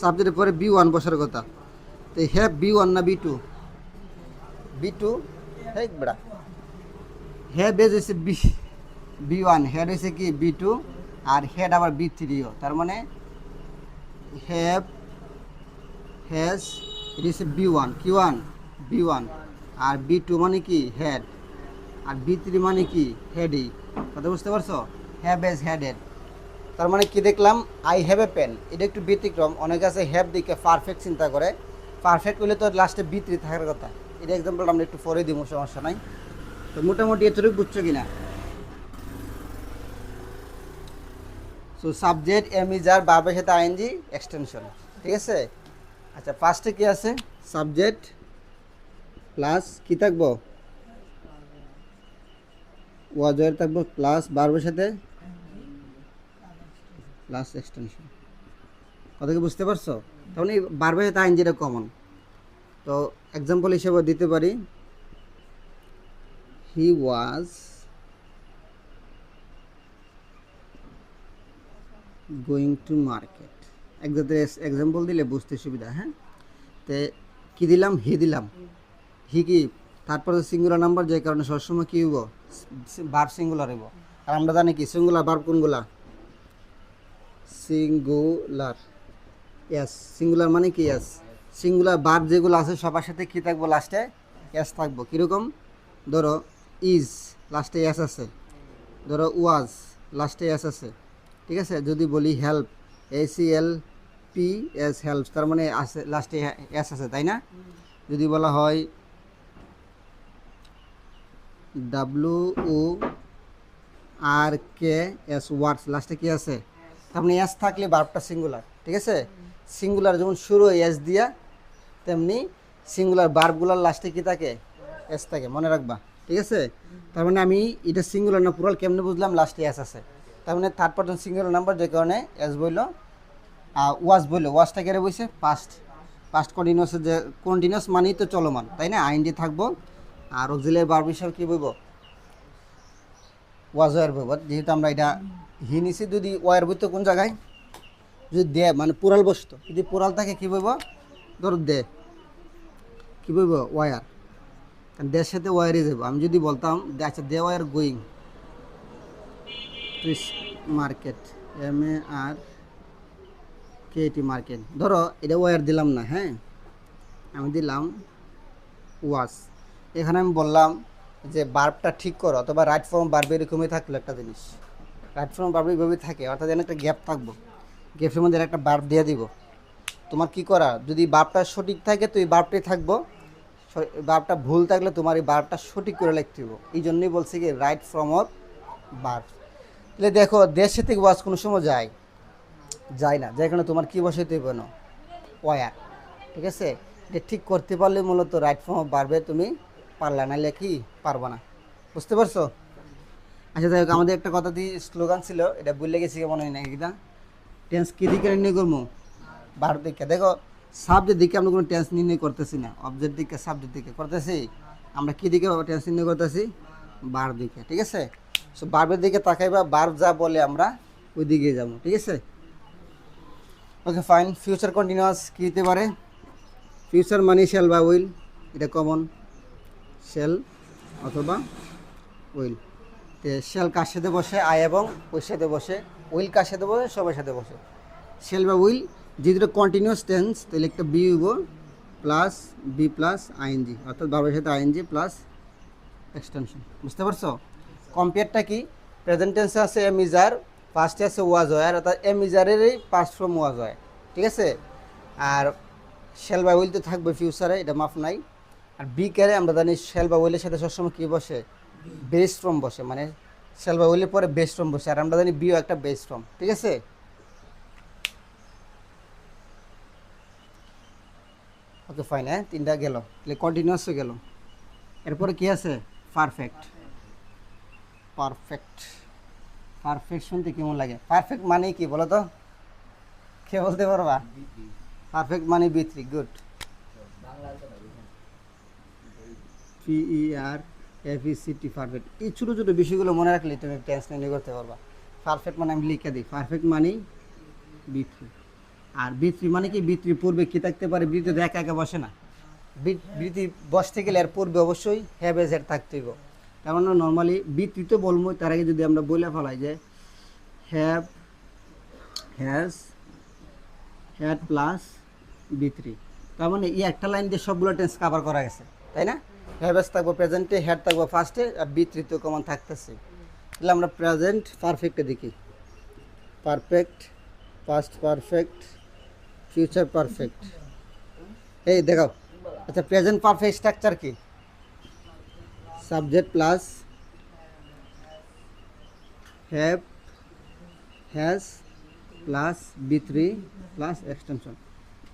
সাবজেক্টের পরে বি ওয়ান বসার কথা। তো হ্যাভ বি ওয়ান না বি টু? V two. হ্যাঁ বেড়া, হ্যাভ এজ হয়েছে বি বি ওয়ান, হেড হয়েছে কি বি টু, আর হেড আবার বি থ্রিও। তার মানে হ্যাভ, হ্যাজ, এটা হচ্ছে বি ওয়ান, কি ওয়ান, বি ওয়ান। আর বি টু মানে কি, হেড। আর বি থ্রি মানে কি, হেডই। কথা বুঝতে পারছো? Have has, had had. তার মানে কি দেখলাম, আই হ্যাভ এ পেন, এটা একটু ব্যতিক্রম। অনেকে আছে হ্যাভ দিকে পারফেক্ট চিন্তা করে, পারফেক্ট হলে তো লাস্টে বি থ্রি থাকার কথা। এটা এক্সাম্পল আমরা একটু পরে দিব, সমস্যা নাই। তো মোটামুটি এতটুকু বুঝছো কিনা? সো সাবজেক্ট এম ইজ আর, ভার্বের সাথে আইএনজি এক্সটেনশন। ঠিক আছে। আচ্ছা, ফার্স্টে কি আছে, সাবজেক্ট প্লাস কি থাকবো, ওয়াজয়ের থাকবো, প্লাস ভার্বের সাথে প্লাস এক্সটেনশন। কথা কি বুঝতে পারছো? তাহলে এই ভার্বের সাথে আইএনজিটা কমন। তো এক্সাম্পল হিসেবে দিতে পারি, he was going to market. Example দিলে বুঝতে সুবিধা। হ্যাঁ, তো কী দিলাম, হি দিলাম। হি কি তারপরে সিঙ্গুলার নাম্বার, যে কারণে সবসময় কী হইব, ভার্ব সিঙ্গুলার হইব। আর আমরা জানি কি সিঙ্গুলার ভার্ব কোনগুলা, সিঙ্গুলার। ইয়াস, সিঙ্গুলার মানে কি, ইয়াস। সিঙ্গুলার ভার্ব যেগুলো আছে সবার সাথে কী থাকবো, লাস্টে ইয়াস থাকবো। কীরকম, ধরো ইজ লাস্টে ইয়াস আছে, ধরো ওয়াজ লাস্টে ইয়াস আছে। ঠিক আছে। যদি বলি হেল্প, ACLP এস হেল্প, তার মানে আছে লাস্টে এস আছে, তাই না? যদি বলা হয় WORKS ওয়ার্ডস, লাস্টে কি আছে, তার মানে এস থাকলে ভার্বটা সিঙ্গুলার। ঠিক আছে। সিঙ্গুলার যেমন শুরু এস দিয়া, তেমনি সিঙ্গুলার ভার্বগুলোর লাস্টে কি থাকে, এস থাকে, মনে রাখবা। ঠিক আছে। তার মানে আমি এটা সিঙ্গুলার না পুরাল কেমনে বুঝলাম, লাস্টে এস আছে। তার মানে থার্ড পারসন সিঙ্গুলার নাম্বার, যে কারণে এস বইল। ওয়াজ বলল, ওয়াজটা কেড়ে বইছে পাস্ট, পাস্ট কন্টিনিউয়াস। যে কন্টিনিউয়াস মানেই তো চলমান, তাই না? আইনজি থাকবো। আর অক্সিলারি ভার্ব হিসেবে কী বইব, ওয়াজ ওয়ার বইব। যেহেতু আমরা এটা হি নিছি, যদি ওয়ার বইতো কোন জায়গায়, যদি দে মানে পুরাল বসতো, যদি পুরাল থাকে কী বইব, ধরো দে, কী বইব, ওয়ার। কারণ দের সাথে ওয়ারই যাব। আমি যদি বলতাম আচ্ছা they were going to market, MARKET market, ধরো এটা ওয়ার দিলাম না, হ্যাঁ, আমি দিলাম ওয়াজ। এখানে আমি বললাম যে ভার্বটা ঠিক করো, অথবা রাইট ফর্ম ভার্ব এরকমই থাকলো একটা জিনিস, রাইট ফর্ম ভার্ব এইভাবে থাকে, অর্থাৎ যেন একটা গ্যাপ থাকবো, গ্যাপের মধ্যে একটা ভার্ব দিয়ে দিব। তোমার কি করা, যদি ভার্বটা সঠিক থাকে তো এই ভার্বটাই থাকবো, ভার্বটা ভুল থাকলে তোমার এই ভার্বটা সঠিক করে লিখতে হবে। এই জন্যই বলছি কি রাইট ফর্ম অফ ভার্ব। তাহলে দেখো দেশ থেকে ওয়াজ কোনো সময় যায় না, যার কারণে তোমার কী বসাইতে হবে না, ওয়ার। ঠিক আছে। এটা ঠিক করতে পারলে মূলত রাইট ফর্ম অফ ভার্বে তুমি পারলা, নাহলে কি পারবা না। বুঝতে পারছো? আচ্ছা যাই হোক, আমাদের একটা কথা দিয়ে স্লোগান ছিল, এটা ভুলে গেছি কেমন হয় না, কিনা টেন্স কী দিকে নির্ণয় করবো, ভার্ব দিকে। দেখো সাবজেক্ট দিকে আমরা কোনো টেন্স নির্ণয় করতেছি না, অবজেক্ট দিকে সাবজেক্ট দিকে করতেছি। আমরা কী দিকে টেন্স নির্ণয় করতেছি? বার দিকে, ঠিক আছে? সো বার্বের দিকে তাকাইবা, বার্ব যা বলে আমরা ওই দিকে যাবো, ঠিক আছে? Okay fine. ফিউচার কন্টিনিউয়াস কী হতে পারে? ফিউচার মানে শেল বা উইল, এটা কমন, শেল অথবা উইল। তো শেল কার সাথে বসে? আই এবং ওর সাথে বসে। উইল কার সাথে বসে? সবার সাথে বসে। শেল বা উইল যেহেতু কন্টিনিউয়াস টেন্স, তাহলে একটা বি হইব প্লাস বি প্লাস আইএনজি, অর্থাৎ বাবার সাথে আইএনজি প্লাস এক্সটেনশন। বুঝতে পারছো? কম্পেয়ারটা কি? প্রেজেন্ট টেন্সে আছে এম ইজার, পাস্টে আছে ওয়াজ হয়, অর্থাৎ এম ইজারেরই পাস্ট ফ্রম ওয়াজ হয়, ঠিক আছে? আর শেল বা উইল তো থাকবে ফিউচারে, এটা মাফ নাই। আর বি ক্যারে আমরা জানি শেল বা উইলের সাথে সবসময় কী বসে? বেস ফ্রম বসে, মানে শেল বা উইলের পরে বেস ফ্রম বসে, আর আমরা জানি বিও একটা বেস ফ্রম, ঠিক আছে? ওকে ফাইন, হ্যাঁ তিনটা গেল, তাহলে কন্টিনিউয়াসও গেল। এরপরে কি আছে? পারফেক্ট। পারফেক্ট, পারফেক্ট শুনতে কেমন লাগে? পারফেক্ট মানে কি বলো তো? কে বলতে পারবা? পারফেক্ট মানে বিথ্রি, গুড। PERFECT, perfect. এই ছোটো ছোটো বিষয়গুলো মনে রাখলে তুমি টেন্স নির্ণয় করতে পারবা। পারফেক্ট মানে আমি লিখে দিই, পারফেক্ট মানে বিথ্রি। আর বিথ্রি মানে কি? বিথ্রি পূর্বে কী থাকতে পারে? বিথ্রি তো একা একা বসে না, বৃত্তি বসতে গেলে এর পূর্বে অবশ্যই হ্যাভ এজ এর থাকতেইব। তার মানে নর্মালি বৃত্তি তো বলবো, তার আগে যদি আমরা বলে ফেলাই যে হ্যাভ, হ্যাজ, হ্যাড প্লাস বি3, তার মানে এই একটা লাইন দিয়ে সবগুলো টেন্স কভার করা গেছে, তাই না? হ্যাভ এজ থাকবো প্রেজেন্টে, হ্যাড থাকবো ফার্স্টে, আর বি3 তো কমন থাকতেছে। তাহলে আমরা প্রেজেন্ট পারফেক্টে দেখি। Perfect, past perfect, future perfect. এই দেখাও। আচ্ছা, প্রেজেন্ট পারফেক্ট স্ট্রাকচার কি? Subject plus have, has plus বি3 প্লাস এক্সটেনশন।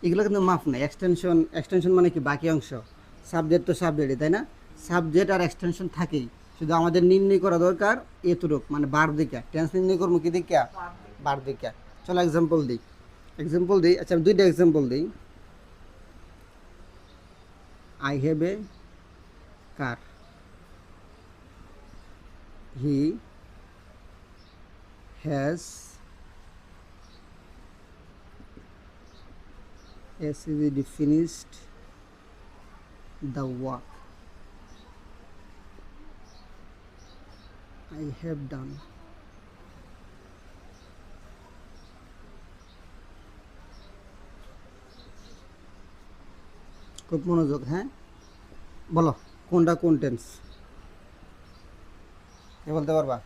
এগুলো কিন্তু মাফ নাই। এক্সটেনশন, এক্সটেনশন মানে কি? বাকি অংশ। সাবজেক্ট তো সাবজেক্টই, তাই না? সাবজেক্ট আর এক্সটেনশন থাকেই, শুধু আমাদের নির্ণয় করা দরকার এতটুক, মানে বার দিকা। টেন্স নির্ণয় করবো কি দিকা? বার দিকা। চলো এক্সাম্পল দিই, এক্সাম্পল দিই। আচ্ছা, আমি দুইটা এক্সাম্পল দিই। I have a car, he has finished the work I have done. খুব মনোযোগ, হ্যাঁ বলো কোনটা কোন টেন্স? কে বলতে পারবা?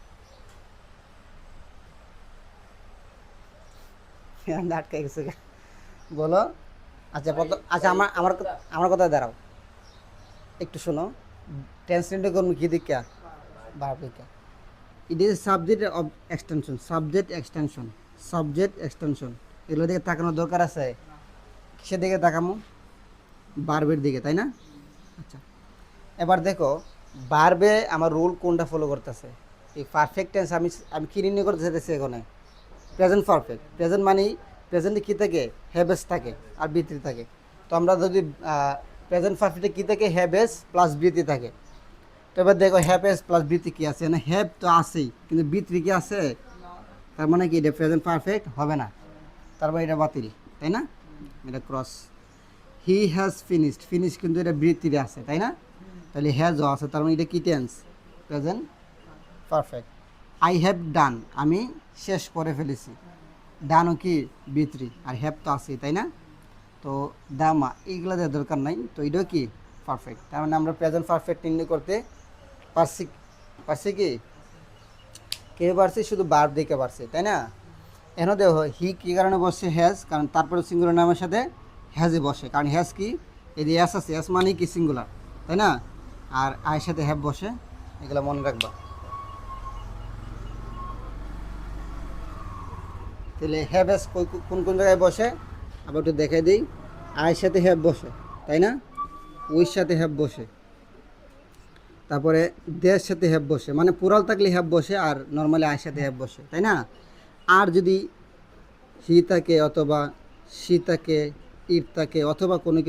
আটকে গেছে, বলো। আচ্ছা আচ্ছা, আমার কথা দাঁড়াও, একটু শোনো। টেন্স নির্ণয় করবো কি দিকা? ভার্ব দিকা। It is subject of extension, subject extension, subject extension. এগুলো দিকে তাকানোর দরকার আছে। কিসের দিকে তাকামো? ভার্বের দিকে, তাই না? আচ্ছা, এবার দেখো ভার্বে আমার রুল কোনটা ফলো করতেছে। এই পারফেক্ট টেন্স আমি আমি কি নির্ণয় করতে চাইতেছি এখানে? Present perfect. প্রেজেন্ট মানেই প্রেজেন্টে কী থাকে? হ্যাভেস থাকে আর বৃত্তি থাকে। তো আমরা যদি প্রেজেন্ট পারফেক্টে কী থাকে? হ্যাভেস প্লাস বৃত্তি থাকে। তো এবার দেখো হ্যাভেস প্লাস বৃত্তি কী আছে না? হ্যাভ তো আছেই, কিন্তু বৃত্তি কি আছে? তার মানে কি এটা প্রেজেন্ট পারফেক্ট হবে না, তারপর এটা বাতিল, তাই না? এটা cross. He has finished, finish কিন্তু এটা বৃত্তিতে আছে, তাই না? তাহলে হ্যাজও আছে, তার মানে এটা কি tense? Present perfect. I have done, আমি শেষ করে ফেলেছি। ডানও কি? বৃত্তি, আর হ্যাভ তো আছে, তাই না? তো দামা এইগুলো দেওয়ার দরকার নাই, তো এটাও কি? পারফেক্ট। তার মানে আমরা প্রেজেন্ট পারফেক্ট নির্ণয় করতে পারছি। পারছি কি? কে পারছি? শুধু ভার্ব দিকে পারছি, তাই না? এখানে দেখো হি কী কারণে বসছে? হ্যাজ, কারণ তারপরে সিঙ্গুলার নামের সাথে হ্যাজে বসে, কারণ হ্যাজ কি? এই যে এস আছে, এস মানে কি? সিঙ্গুলার, তাই না? আর আয়ের সাথে হ্যাভ বসে, এগুলো মনে রাখবা। তাহলে হ্যাভ এস কোন কোন জায়গায় বসে আবার একটু দেখে দিই। আয়ের সাথে হ্যাভ বসে, তাই না? ওইর সাথে হ্যাভ বসে, তারপরে দেয়ের সাথে হ্যাভ বসে, মানে পুরাল থাকলে হ্যাভ বসে, আর নর্মালি আয়ের সাথে হ্যাভ বসে, তাই না? আর যদি হি থাকে অথবা সি থাকে, ইট থাকে, অথবা কোনো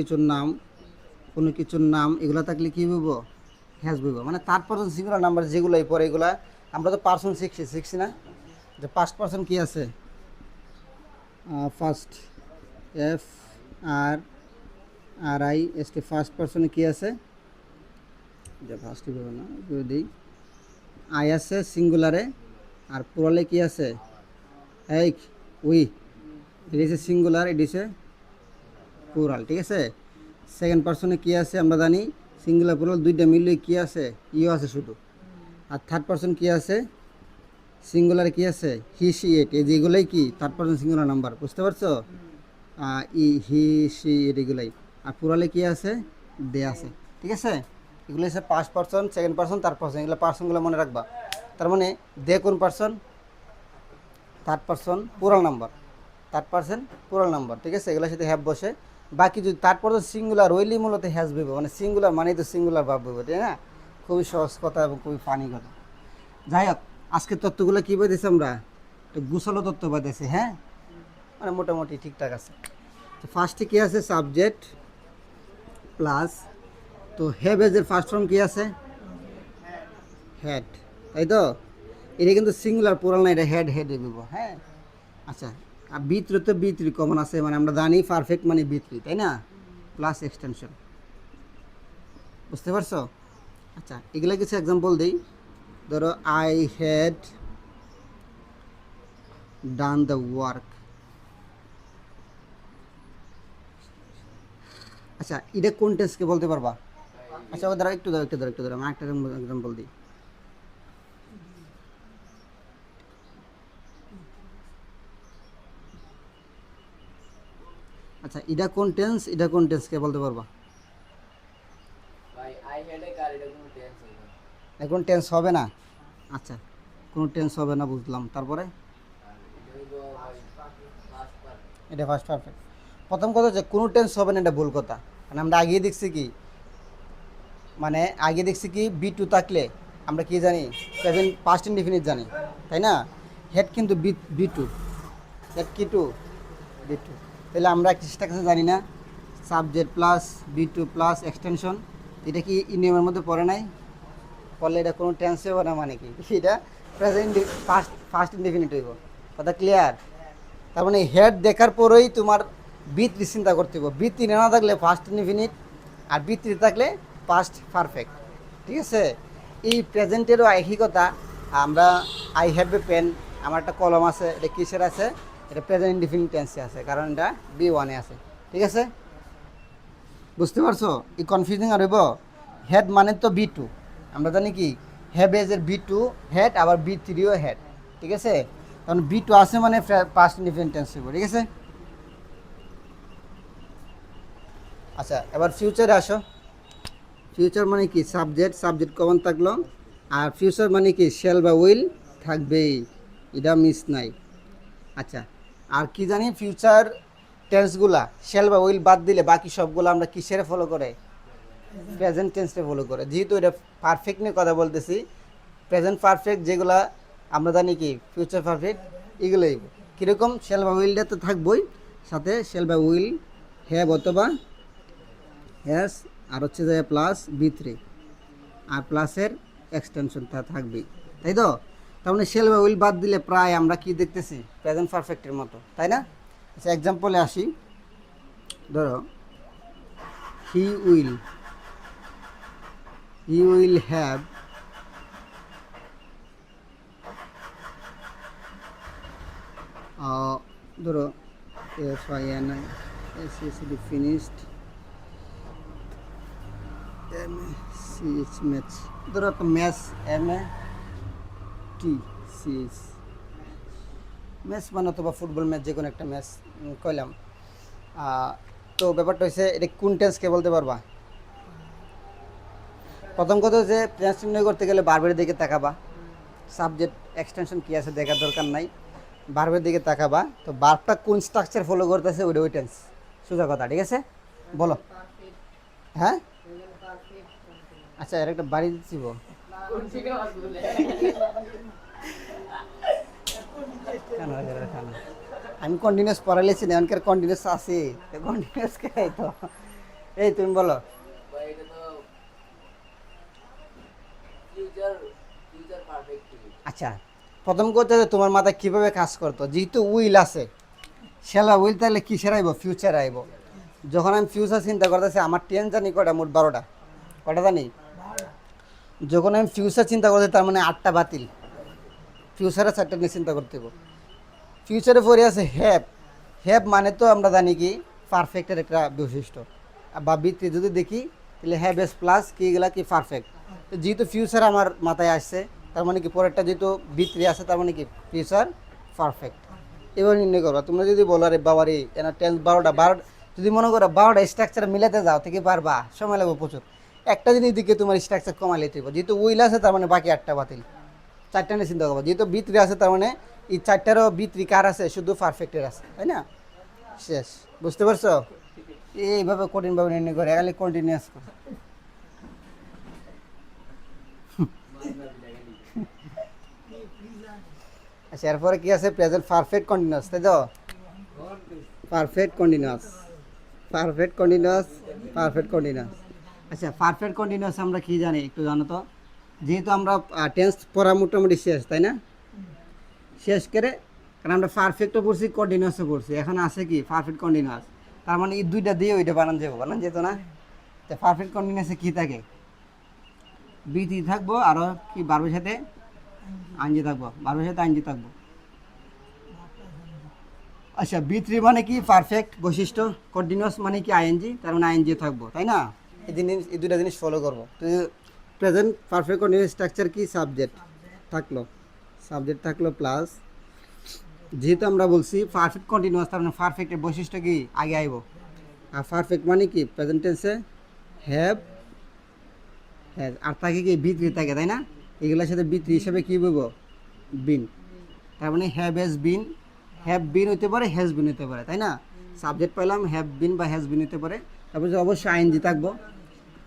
কিছুর নাম এগুলো থাকলে কী হইব? হ্যাজ বইব মানে থার্ড পারসন সিঙ্গুলার নাম্বার যেগুলোই পরে এগুলা আমরা তো পার্সন শিখছি না, যে ফার্স্ট পারসন কি আছে, first F R R I S T first পারসনে কি আছে, যে ফার্স্টই বলবো না দিই, আই আছে সিঙ্গুলারে আর পুরালে কি আছে, এই উই, এটি হচ্ছে সিঙ্গুলার, এটি হচ্ছে প্লুরাল, ঠিক আছে। সেকেন্ড পারসনে কি আছে আমরা জানি, সিঙ্গুলার প্লুরাল দুইটা মিলিয়ে কি আছে, ইও আছে শুধু। আর থার্ড পারসন কি আছে, সিঙ্গুলারে কি আছে, হি সি ইট, এই যেগুলোই কি থার্ড পারসন সিঙ্গুলার নাম্বার, বুঝতে পারছো, ই হি সি ইট এগুলাই। আর প্লুরালে কি আছে, দে আছে, ঠিক আছে। এগুলো হচ্ছে first person, second person, third person, এগুলো পারসনগুলো মনে রাখবা। তার মানে দে কোন person, third person plural number, third person plural number, ঠিক আছে। এগুলোর সাথে হ্যাভ বসে, বাকি যদি থার্ড পারসন সিঙ্গুলার হইলেই মূলত হ্যাজ বইব, মানে সিঙ্গুলার মানেই তো সিঙ্গুলার ভাব বইব, তাই না। খুবই সহজ কথা এবং খুবই ফানি কথা। যাই হোক, আজকের তথ্যগুলো কী পাইতেছি আমরা, একটু গুছালো তথ্য পাইতেছি, হ্যাঁ, মানে মোটামুটি ঠিকঠাক আছে। তো ফার্স্টে কী আছে, সাবজেক্ট প্লাস, তো হ্যাভ এজের ফার্স্ট ফর্ম কী আছে, হেড, তাই তো। এটা কিন্তু সিঙ্গুলার প্লুরাল না, এটা হেড হেড বলব, হ্যাঁ। আচ্ছা, আর বি3 তো বি3 কমন আছে, মানে আমরা জানি পারফেক্ট মানে বি3, তাই না, প্লাস এক্সটেনশন, বুঝতে পারছো। আচ্ছা, এগুলো কিছু এক্সাম্পল দিই। ধরো I had done the work. আচ্ছা, এটা কোন টেন্সকে বলতে পারবা, আচ্ছা ও দাঁড়া একটু ধরো আমি একটা এক্সাম্পল দিই। আচ্ছা, এটা কোন টেন্স, এটা কোন টেন্সকে বলতে পারবা, এখন টেন্স হবে না। আচ্ছা, কোনো টেন্স হবে না বুঝলাম, তারপরে এটা ফার্স্ট পারফেক্ট। প্রথম কথা হচ্ছে কোনো টেন্স হবে না, এটা ভুল কথা। মানে আমরা আগিয়ে দেখছি কি, মানে আগে দেখছি কি বি2 থাকলে আমরা কি জানি, প্রেজেন্ট পাস্ট ইনডিফিনিট জানি, তাই না। হেড কিন্তু বি2, হেড কি টু, বি2, তাহলে আমরা চেষ্টা কাছে জানি না subject plus B2 plus extension, এটা কি নিয়মের মধ্যে পড়ে নাই, পড়লে এটা কোনো টেন্সে হবে না, মানে কি এটা প্রেজেন্ট ফার্স্ট ইনডিফিনিট হইব, কথা ক্লিয়ার। তার মানে হেড দেখার পরেই তোমার বি3 চিন্তা করতে হবে, বি3 না থাকলে ফার্স্ট ইনডিফিনিট, আর বি3 থাকলে পাস্ট পারফেক্ট, ঠিক আছে। এই প্রেজেন্টেরও একই কথা, আমরা আই হ্যাভ এ পেন, আমার একটা কলম আছে, এটা কিসের আছে, এটা প্রেজেন্ট ইনডিফিনিট টেন্সে আছে, কারণ এটা বি1-এ আছে, ঠিক আছে, বুঝতে পারছো। এই কনফিউজিং আর হইব, হেড মানে তো বি2, আমরা জানি কি হ্যাভ এজের বি2 হেড, আবার বি3ও হেড, ঠিক আছে। কারণ বি2 আছে মানে পাস্ট ইনডিফিনিট টেন্স হইব, ঠিক আছে। আচ্ছা, এবার ফিউচারে আসো। ফিউচার মানে কি, সাবজেক্ট কমন থাকলো, আর ফিউচার মানে কি শ্যাল বা উইল থাকবেই, এটা মিস নাই। আচ্ছা, আর কি জানি ফিউচার টেন্সগুলা শ্যাল বা উইল বাদ দিলে বাকি সবগুলো আমরা কিসের ফলো করে, প্রেজেন্ট টেন্সে ফলো করে। যেহেতু এটা পারফেক্ট নিয়ে কথা বলতেছি, প্রেজেন্ট পারফেক্ট যেগুলা আমরা জানি কি ফিউচার পারফেক্ট, এগুলোই কীরকম, শ্যাল বা উইলটা তো থাকবই, সাথে শ্যাল বা উইল হ্যাভ অথবা হ্যাজ, আর হচ্ছে যে প্লাস বি3, আর প্লাসের এক্সটেনশন থাকবেই, তাই তো। তার মানে শেল বা উইল বাদ দিলে প্রায় আমরা কি দেখতেছি, প্রেজেন্ট পারফেক্টের মতো, তাই না। আচ্ছা, এক্সাম্পলে আসি। ধরো হি উইল হ্যাভ ধরো FINISHED ফিনিশড ম্যাচ, ধরো একটা ম্যাচ MATCH, ম্যাচ মানে অথবা ফুটবল ম্যাচ, যে কোনো একটা ম্যাচ কইলাম। তো ব্যাপারটা হচ্ছে এটা কোন টেন্সকে বলতে পারবা। প্রথম কথা হচ্ছে টেন্স নির্ণয় করতে গেলে ভার্বের দিকে তাকাবা, সাবজেক্ট এক্সটেনশন কী আছে দেখার দরকার নাই, ভার্বের দিকে তাকাবা। তো ভার্বটা কোন স্ট্রাকচার ফলো করতেছে ওইটা ওই টেন্স, সোজা কথা, ঠিক আছে। বলো, হ্যাঁ। আচ্ছা, এর একটা বাড়ি দিচ্ছি, আমি কন্টিনিউস পড়াইলেছি না, এমনকার কন্টিনিউস আছি, কন্টিনিউস কে তো। এই তুমি বলো, আচ্ছা, প্রথম কথা যে তোমার মাথায় কিভাবে কাজ করতো, যেহেতু উইল আছে শ্যালা উইল, তাহলে কিসের আইব, ফিউচার আইব। যখন আমি ফিউচার চিন্তা করতেছি আমার টেন জানি কটা, মোট 12টা, কটা জানি। যখন আমি ফিউচার চিন্তা করছি তার মানে 8টা বাতিল, ফিউচারে 4টা নিয়ে চিন্তা করতে হবে। ফিউচারে পরে আছে হ্যাভ। হ্যাভ মানে তো আমরা জানি কি পারফেক্টের একটা বৈশিষ্ট্য, বা বৃত্তি যদি দেখি তাহলে হ্যাভ এস প্লাস কি এগুলা কি পারফেক্ট। তো যেহেতু ফিউচার আমার মাথায় আসছে, তার মানে কি পরেরটা যেহেতু বৃত্তি আছে, তার মানে কি ফিউচার পারফেক্ট। এবার নির্ণয় করবা। তোমরা যদি বলো আরে বাবারে এনা টেন্স 12টা যদি মনে করো 12টা স্ট্রাকচার মিলাতে যাও থেকে পারবা, সময় লাগবে প্রচুর। একটা জিনিস দিকে তোমার স্ট্রাকচার কমাই লেতে হবে, যেহেতু উইল আছে তার মানে বাকি 8টা বাতিল, 4টা নিয়ে চিন্তা করবো। যেহেতু বি3 আছে তার মানে এই 4টারও বি3 কার আছে, শুধু পারফেক্টের আছে, তাই না? শেষ। বুঝতে পারছো? এইভাবে কঠিনভাবে নির্ণয় করে খালি কন্টিনিউয়াস করো। আচ্ছা, এরপরে কি আছে? প্রেজেন্ট পারফেক্ট কন্টিনিউয়াস, তাই তো? Perfect continuous, perfect continuous, perfect continuous. আচ্ছা, পারফেক্ট কন্টিনিউয়াস আমরা কি জানি একটু জানো তো? যেহেতু আমরা টেন্স পড়া মোটামুটি শেষ, তাই না? শেষ করে, কারণ আমরা পারফেক্টও পড়ছি, কন্টিনিউয়াসও পড়ছি, এখন আছে কি পারফেক্ট কন্টিনিউয়াস। তার মানে এই দুইটা দিয়ে ওইটা বানান যেত না? তো পারফেক্ট কন্টিনিউয়াসে কী থাকে? বিটি থাকবো, আরও কি বারবের সাথে আইনজি থাকবো, বারবের সাথে আইনজি থাকবো। আচ্ছা, বি3 মানে কি পারফেক্ট বৈশিষ্ট্য, কন্টিনিউয়াস মানে কি আইএনজি, তার মানে আইএনজি থাকবো, তাই না? এই দুটা জিনিস ফলো করবো। তো প্রেজেন্ট পারফেক্ট কন্টিনিউয়াস স্ট্রাকচার কি? সাবজেক্ট থাকলো, সাবজেক্ট থাকলো প্লাস, যেহেতু আমরা বলছি পারফেক্ট কন্টিনিউয়াস, তার মানে পারফেক্টের বৈশিষ্ট্য কি আগে আইব। আর পারফেক্ট মানে কি প্রেজেন্ট টেন্সে হ্যাভ, হ্যাজ, আর থাকে কি বি3 থাকে, তাই না? এগুলোর সাথে বি3 হিসেবে কী বলবো? বিন। তার মানে have has been, have been হতে পারে, হ্যাজ বিন হতে পারে, তাই না? সাবজেক্ট পাইলাম হ্যাভ বিন বা হ্যাজ বিন হতে পারে। তারপর অবশ্যই আইএনজি থাকবো,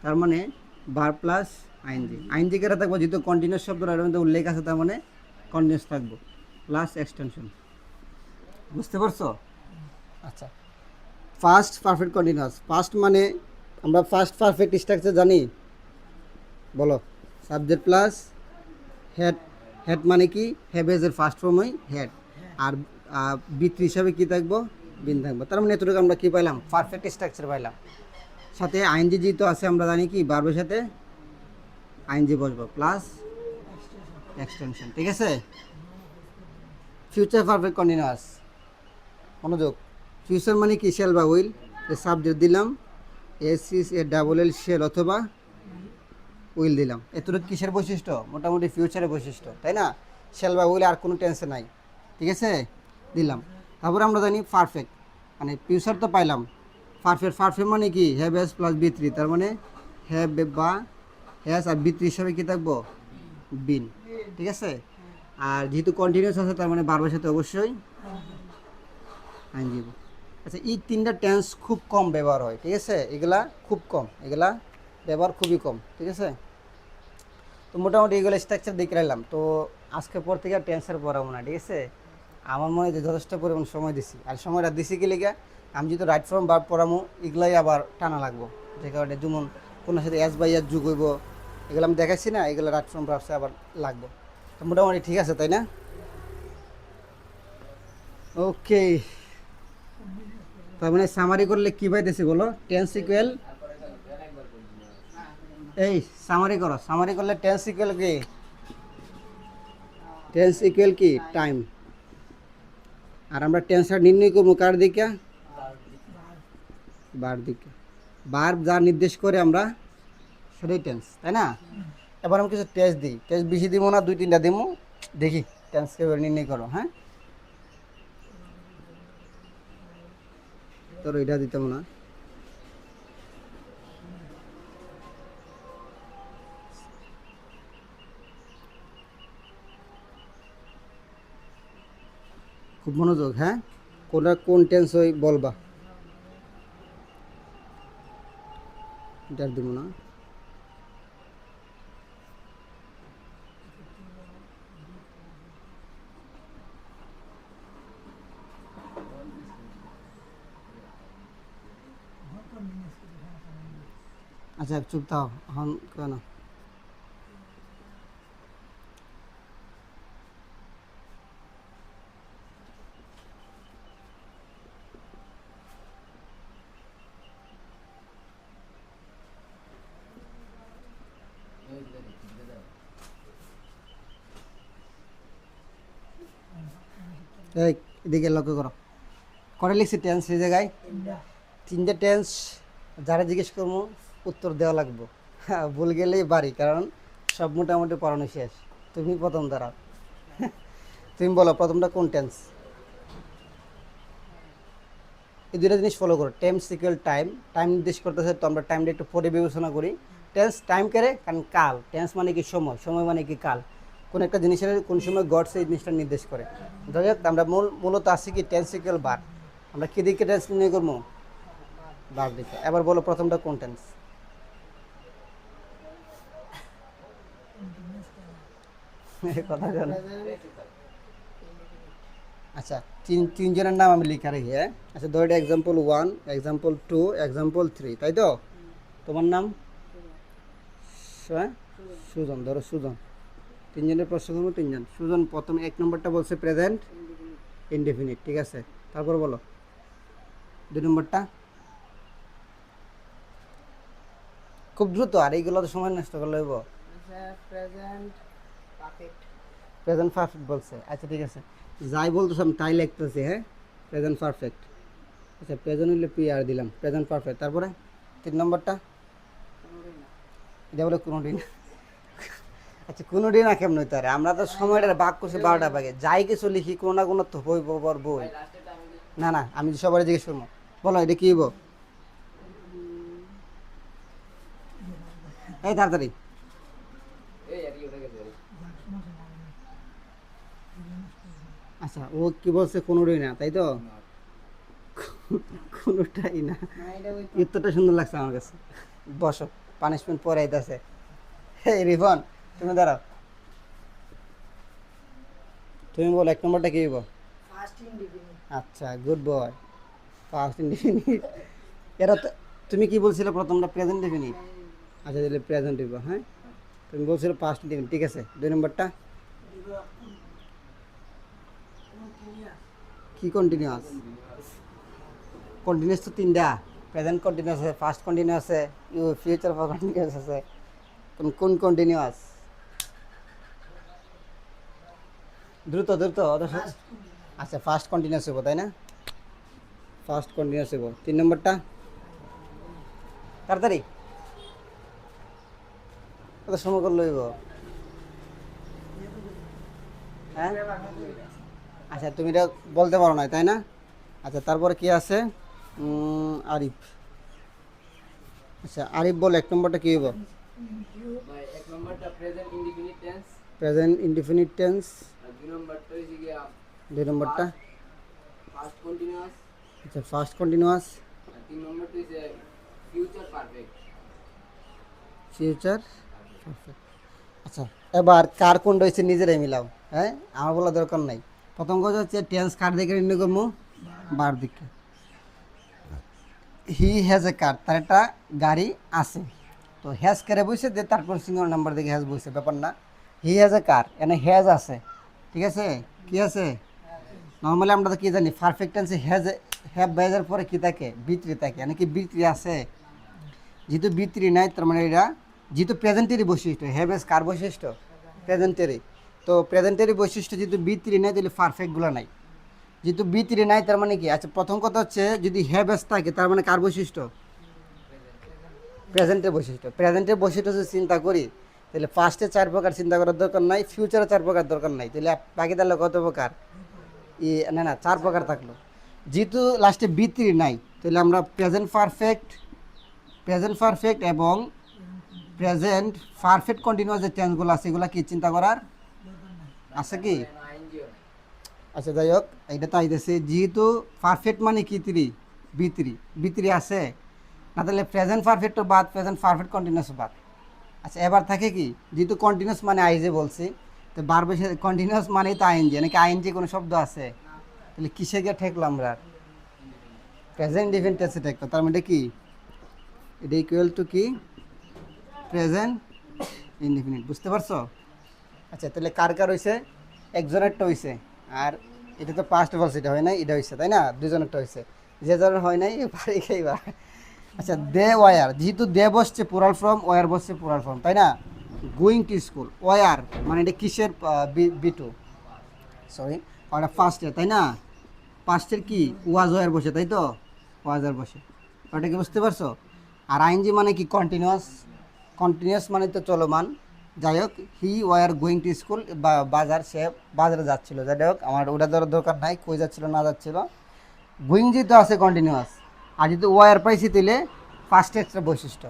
তার মানে বার প্লাস আইএনজি। আইএনজি কেটে থাকবো, যেহেতু কন্টিনিউয়াস শব্দটা এর মধ্যে উল্লেখ আছে, তার মানে কন্টিনিউয়াস থাকবো প্লাস এক্সটেনশন। বুঝতে পারছো? আচ্ছা, ফার্স্ট পারফেক্ট কন্টিনিউয়াস। ফার্স্ট মানে আমরা ফার্স্ট পারফেক্ট স্ট্রাকচার জানি, বলো। Subject plus had. হেড মানে কি? হ্যাভেজের ফার্স্ট ফর্মই হেড। আর বি3 হিসাবে কী থাকবো? বিন থাকবো। তার মানে এতটুকু আমরা কী পাইলাম? পারফেক্ট স্ট্রাকচার পাইলাম। সাথে আইনজি যেহেতু আছে, আমরা জানি কি ভার্বের সাথে আইনজি বসবো প্লাস এক্সটেনশন, ঠিক আছে? ফিউচার পারফেক্ট কন্টিনিউয়াস, মনোযোগ। ফিউচার মানে কি? শেল বা উইল। সাবজেক্ট দিলাম SEL শেল অথবা উইল দিলাম। এতটুকু কিসের বৈশিষ্ট্য? মোটামুটি ফিউচারের বৈশিষ্ট্য, তাই না? শেল বা উইল, আর কোনো টেন্সে নাই, ঠিক আছে? দিলাম। তারপরে আমরা জানি পারফেক্ট মানে ফিউচার তো পাইলাম। পারফেক্ট, পারফেক্ট মানে কি? হ্যাভ এস প্লাস বি3, তার মানে হ্যাভ বা হ্যাজ, আর বি3 হিসাবে কী থাকবো? বিন, ঠিক আছে? আর যেহেতু কন্টিনিউয়াস আছে, তার মানে বারবার সাথে অবশ্যই আইনজীবী। আচ্ছা, এই 3টা টেন্স খুব কম ব্যবহার হয়, ঠিক আছে? এগুলা খুব কম, এগুলা ব্যবহার খুবই কম, ঠিক আছে? তো মোটামুটি এগুলো স্ট্রাকচার দেখে রাখলাম। তো আজকের পর থেকে আর টেন্সের পড়াবো না, ঠিক আছে? আমার মনে হয় যে যথেষ্ট পরিমাণ সময় দিছি, আর সময়টা দিছি কি লিগা, আমি যেহেতু রাইট ফর্ম বার পড়ামো, এগুলাই আবার টানা লাগবো, যে কারণে যেমন কোনো সাথে এস বাই এস যুগ হইব, এগুলো আমি দেখাচ্ছি না, এগুলো রাইট ফর্ম ভার্বসে আবার লাগবো। তো মোটামুটি ঠিক আছে, তাই না? ওকে, তার মানে সামারি করলে কী পাইতেছি বলো? টেন্স ইকুয়াল, এই সামারি করো, সামারি করলে টেন্স ইকুয়াল কি? টেন্স ইকুয়াল কি? টাইম। আর আমরা টেন্সটা নির্ণয় করবো কার দিকে? বার দিকে। বার যা নির্দেশ করে আমরা সেটাই টেন্স, তাই না? এবার আমি কিছু টেস্ট দিই, টেস্ট বেশি দিব না, 2-3টা দিব, দেখি টেন্স কীভাবে নির্ণয় করো। হ্যাঁ, তোর এটা দিতাম না। খুব মনোযোগ, হ্যাঁ? কোনটা কোন টেন্স হই বলবা, এটা দিব না। আচ্ছা, চুপ থাও এখন, কেন? এই এদিকে লক্ষ্য করো, করে লিখছি টেন্স এই জায়গায় তিনটে টেন্স। যারা জিজ্ঞেস করবো উত্তর দেওয়া লাগবে, হ্যাঁ ভুল গেলেই বাড়ি, কারণ সব মোটামুটি পড়ানো শেষ। তুমি প্রথম দাঁড়াও, তুমি বলো প্রথমটা কোন টেন্স। এই দুটো জিনিস ফলো করো, টেন্স ইকুয়াল টাইম, টাইম নির্দেশ করতেছে, তো আমরা টাইমটা একটু পরে বিবেচনা করি। টেন্স টাইম করে, কারণ কাল, টেন্স মানে কি সময়, সময় মানে কি কাল, কোন একটা জিনিসের কোন সময় ঘটছে এই জিনিসটা নির্দেশ করে। যাই হোক আমরা মূলত আসি কি টেন্স ইকুয়াল বার, আমরা কি দিকে টেন্স নির্ণয় করবো, বার দিকে। এবার বলো প্রথমটা কোন টেন্স। কথা জানো, আচ্ছা তিনজনের নাম আমি লিখা রাখি, হ্যাঁ আচ্ছা ধরে এক্সাম্পল 1, এক্সাম্পল 2, এক্সাম্পল 3, তাই তো। তোমার নাম হ্যাঁ সুজন, ধরো সুজন, তিনজনের প্রশ্ন করবো, তিনজন। সুজন প্রথম 1 নম্বরটা বলছে প্রেজেন্ট ইনডেফিনিট, ঠিক আছে। তারপর বলো 2 নম্বরটা, খুব দ্রুত, আর এইগুলো তো সময় নষ্ট করলে হইব। প্রেজেন্ট পারফেক্ট বলছে, আচ্ছা ঠিক আছে, যাই বলতেছ আমি তাই লিখতেছি, হ্যাঁ প্রেজেন্ট পারফেক্ট। আচ্ছা প্রেজেন্ট হইলে পি আর দিলাম, প্রেজেন্ট পারফেক্ট। তারপরে 3 নম্বরটা, এটা বলে কোনো দিন, আচ্ছা কোনো দিন না কেমন হইতে পারে, আমরা তো সময়টা ভাগ করছি 12টা ভাগে, যাই কিছু লিখি কোনো না কোনো তো হইব বই। না না আমি সবাই জিজ্ঞেস করবো, বলো এটা কি হইব, এই তাড়াতাড়ি। আচ্ছা ও কি বলছে, কোনোটাই না, তাই তো, কোনোটাই না। উত্তরটা সুন্দর লাগছে আমার কাছে। বসো, পানিশমেন্ট পরে আইতাছে। এই রিভন তুমি দাঁড়াও, তুমি বলো 1 নম্বরটা কি হইব। আচ্ছা গুড বয়, ফার্স্ট ইনডিফিনিট। এরা তো তুমি কি বলছিলে প্রথমটা প্রেজেন্ট ইনডিফিনিট, আচ্ছা তাহলে প্রেজেন্ট হইব, হ্যাঁ তুমি বলছিলে ফার্স্ট ইনডিফিনিট, ঠিক আছে। 2 নম্বরটা কি কন্টিনিউয়াস, কন্টিনিউয়াস তো 3টা, প্রেজেন্ট কন্টিনিউয়াস আছে, ফার্স্ট কন্টিনিউয়াস আছে, ফিউচার কন্টিনিউয়াস আছে, কোন কন্টিনিউয়াস, দ্রুত দ্রুত আচ্ছা ফার্স্ট কন্টিনিউয়াস হইব, তাই না, ফার্স্ট কন্টিনিউয়াস হইব। 3 নম্বরটা তাড়াতাড়ি, কত সময় করলে হইব, হ্যাঁ আচ্ছা তুমি এটা বলতে পারো না, তাই না। আচ্ছা তারপরে কি আছে, আরিফ, আচ্ছা আরিফ বল 1 নম্বরটা কি হইব। 1 নম্বরটা present indefinite tense, present indefinite tense. আর 2 নম্বরটা হইছে গিয়া 2 নম্বরটা ফার্স্ট কন্টিনিউয়াস, আচ্ছা ফার্স্ট কন্টিনিউয়াস। আর 3 নম্বরটা হইছে ফিউচার পারফেক্ট। Future perfect. আচ্ছা এবার কার কোনটা হচ্ছে নিজেরাই মিলাও, হ্যাঁ আমার বলা দরকার নাই। প্রথম কথা হচ্ছে টেন্স কার দিকে নির্ণয় করবো, বার দিকে। হি হ্যাজ এ কার, তার একটা গাড়ি আছে, তো হ্যাজ কারে বসে দিয়ে তারপর সিঙ্গল নাম্বার দিকে হ্যাজ বসে, ব্যাপার না। হি হ্যাজ এ কার, এনে হ্যাজ আছে, ঠিক আছে, কি আছে। নর্মালি আমরা তো কি জানি পারফেক্ট টেন্সে হ্যাজ, হ্যাভ বাইজার পরে কি থাকে, বি3 থাকে, এনে কি বি3 আছে, যেহেতু বি3 নাই তার মানে এটা যেহেতু প্রেজেন্টেরই বৈশিষ্ট্য, হ্যাভ এজ কার বৈশিষ্ট্য, প্রেজেন্টেরই, তো প্রেজেন্টেরই বৈশিষ্ট্য যেহেতু বি3 নাই তাহলে পারফেক্টগুলো নাই, যেহেতু বি3 নাই তার মানে কি। আচ্ছা প্রথম কথা হচ্ছে যদি হ্যাভ এজ থাকে তার মানে কার বৈশিষ্ট্য, প্রেজেন্টের বৈশিষ্ট্য। প্রেজেন্টের বৈশিষ্ট্য যদি চিন্তা করি তাহলে ফার্স্টে 4 প্রকার চিন্তা করার দরকার নাই, ফিউচারে 4 প্রকার দরকার নাই, তাহলে বাকি তাহলে কত প্রকার, না না 4 প্রকার থাকলো। যেহেতু লাস্টে বি3 নাই তাহলে আমরা প্রেজেন্ট পারফেক্ট এবং প্রেজেন্ট পারফেক্ট কন্টিনিউয়াস যে টেন্সগুলো আছে এগুলো কি চিন্তা করার আছে কি। আচ্ছা যাই হোক এইটা তো আইতেছে, যেহেতু পারফেক্ট মানে কি 3, বি3 আছে না, তাহলে প্রেজেন্ট পারফেক্ট বাদ, প্রেজেন্ট পারফেক্ট কন্টিনিউয়াস বাদ। আচ্ছা এবার থাকে কি, যেহেতু কন্টিনিউয়াস মানে আইজে বলছি, তো বার বেশি কন্টিনিউয়াস মানেই তো আইএনজি, নাকি আইএনজি কোনো শব্দ আছে, তাহলে কিসে গিয়ে ঠেকলো আমরা, প্রেজেন্ট ইনডিফিনিট টেন্সে ঠেকলো, তার মানে কি এটা ইকুয়াল টু কি, প্রেজেন্ট ইনডিফিনিট, বুঝতে পারছো। আচ্ছা তাহলে কার কার হয়েছে, একজনেরটা হয়েছে, আর এটা তো পাস্ট বলছে, এটা হয় নাই, এটা হয়েছে, তাই না, দুজনেরটা হয়েছে, যে জনের হয় নাই বাড়ি খাইবা। আচ্ছা দে ওয়ার, যেহেতু দে বসছে পুরাল ফর্ম, ওয়ার বসছে পুরাল ফর্ম, তাই না, গোয়িং টু স্কুল, ওয়ার মানে এটা কিসের বি টু, সরি ওটা ফার্স্ট ইয়ার তাই না, ফার্স্ট ইয়ার কি ওয়াজ ওয়ার বসে তাই তো, ওয়াজ ওয়ার বসে, ওটা কি বুঝতে পারছো? আর আইএনজি মানে কি কন্টিনিউয়াস, কন্টিনিউয়াস মানে তো চলমান। যাই হোক হি ওয়ার গোয়িং টু স্কুল, বাজার, সে বাজারে যাচ্ছিল, যাই হোক আমার ওটা ধরার দরকার নাই, কই যাচ্ছিল না যাচ্ছিল। গোয়িং যেহেতু আছে কন্টিনিউয়াস, আর যদি ওয়ার পাইছি তাহলে ফার্স্ট একটা বৈশিষ্ট্য,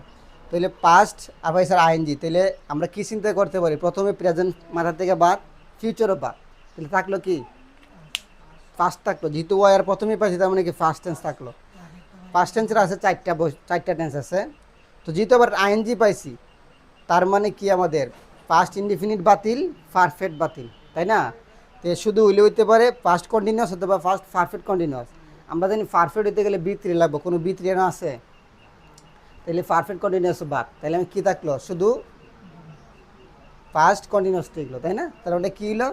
তাহলে পাস্ট আর পাইছে আইএনজি, তাহলে আমরা কি চিন্তা করতে পারি, প্রথমে প্রেজেন্ট মাথা থেকে বাদ, ফিউচারও বাদ, তাহলে থাকলো কি ফার্স্ট থাকলো, যেহেতু ওয়ার প্রথমেই পাইছি তার মানে কি ফার্স্ট টেন্স থাকলো। ফার্স্ট টেন্সের আছে চারটা টেন্স আছে, তো যেহেতু আবার আইএনজি পাইছি তার মানে কি আমাদের পাস্ট ইনডিফিনিট বাতিল, পারফেক্ট বাতিল, তাই না? তো শুধু উইলে হইতে পারে ফার্স্ট কন্টিনিউয়াস অথবা ফার্স্ট পারফেক্ট কন্টিনিউয়াস। আমরা জানি পারফেক্ট হইতে গেলে বি3 লাগবে, কোনো বি3 না আছে, তাহলে পারফেক্ট কন্টিনিউয়াস বাদ, তাহলে আমি কী থাকলো শুধু ফার্স্ট কন্টিনিউয়াস থাকলো, তাই না? তাহলে ওটা কী হলো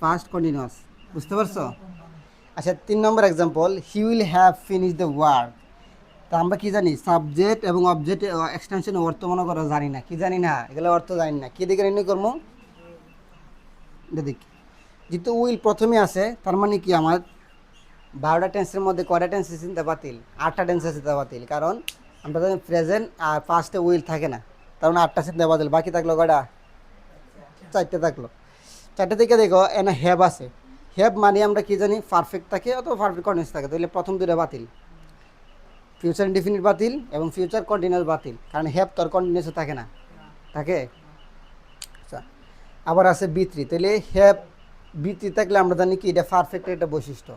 ফার্স্ট কন্টিনিউয়াস, বুঝতে পারছো? আচ্ছা 3 নম্বর example, he will have finish the work. তা আমরা কি জানি সাবজেক্ট এবং অবজেক্ট এক্সটেনশন অর্থ মনে করো জানি না, কি জানি না, এগুলো অর্থ জানি না, কি দিকে নির্ণয় করবো দেখি। যেহেতু উইল প্রথমে আছে তার মানে কি আমার 12টা টেন্সের মধ্যে কয়টা টেন্স চিন্তা বাতিল, 8টা টেন্সের চিন্তা বাতিল, কারণ আমরা জানি প্রেজেন্ট আর ফার্স্টে উইল থাকে না, তার মানে 8টা চিন্তা বাতিল, বাকি থাকলো কয়টা, 4টে থাকলো। 4টে থেকে দেখো এনে হ্যাভ আছে, হ্যাভ মানে আমরা কি জানি পারফেক্ট থাকে অথবা পারফেক্ট কন্টিনিউয়াস থাকে, তাহলে প্রথম দুটো বাতিল, ফিউচার ইনডিফিনিট বাতিল এবং ফিউচার কন্টিনিউয়াস বাতিল, কারণ হ্যাভ তো আর কন্টিনিউয়াসে থাকে না, থাকে। আচ্ছা আবার আছে বি3, তাহলে হ্যাভ বি3 থাকলে আমরা জানি কি এটা পারফেক্টের একটা বৈশিষ্ট্য,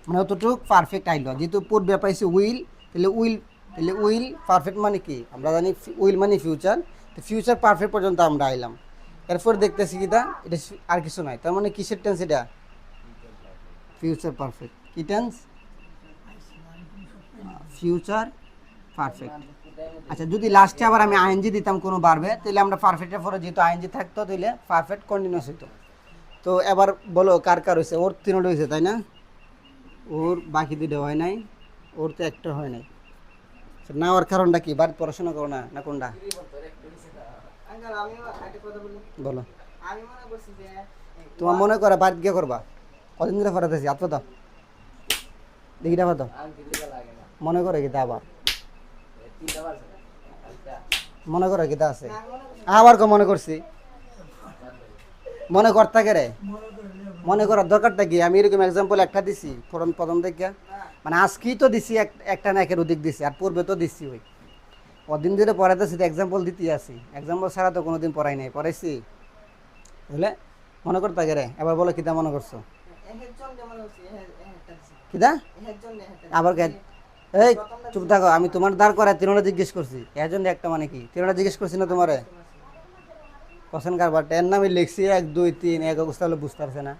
মানে অতটুকু পারফেক্ট আইলো, যেহেতু পূর্বে পাইছি উইল, তাহলে উইল পারফেক্ট মানে কি আমরা জানি উইল মানে ফিউচার, তো ফিউচার পারফেক্ট পর্যন্ত আমরা আইলাম। এরপর দেখতেছি কিটা এটা আর কিছু নাই, তার মানে কিসের টেন্স এটা, ফিউচার পারফেক্ট, কি টেন্স, ফিউচার পারফেক্ট। আচ্ছা যদি লাস্টে আবার আমি আইএনজি দিতাম কোনো বারবে, তাহলে আমরা পারফেক্টের পরে যেহেতু আইএনজি থাকতো তাহলে পারফেক্ট কন্টিনিউয়াস হতো। তো এবার বলো কার কার হয়েছে, ওর 3টা হয়েছে তাই না, ওর বাকি 2টা হয় নাই, ওর তো একটা হয় নাই, না ওর কারণটা কি, বাড়িতে পড়াশোনা করো না না কোনটা বলো, তোমার মনে করা বাড়িতে গিয়ে করবা, কদিন ধরে পড়াতেছি আত্ম দাও দেখিটা পাতো, মনে করে গীতা আবার মনে করে গীতা আছে, আবার মনে করছি, মনে করতে রে, মনে করার দরকারটা কি, আমি এরকম এক্সাম্পল একটা দিছি প্রথম থেকে, মানে আজকেই তো দিছি একটা না একের অধিক দিছি, আর পূর্বে তো দিছি ওই কদিন ধরে পড়াইতেছি, এক্সাম্পল দিতেই আছি, এক্সাম্পল ছাড়া তো কোনোদিন পড়াই নাই, পড়াইছি বুঝলে, মনে করতে রে। এবার বলো কিতা মনে করছো, কিতা আবার এই চুপ থাকো, আমি তোমার দাঁড় করায় 3টা জিজ্ঞেস করছি, এর জন্য একটা মানে কি 3টা জিজ্ঞেস করছি না তোমারে, কোশ্চেন কারবার এর নামে লিখছি 1 2 3 এক অবস্থা হলে বুঝতে পারছে না,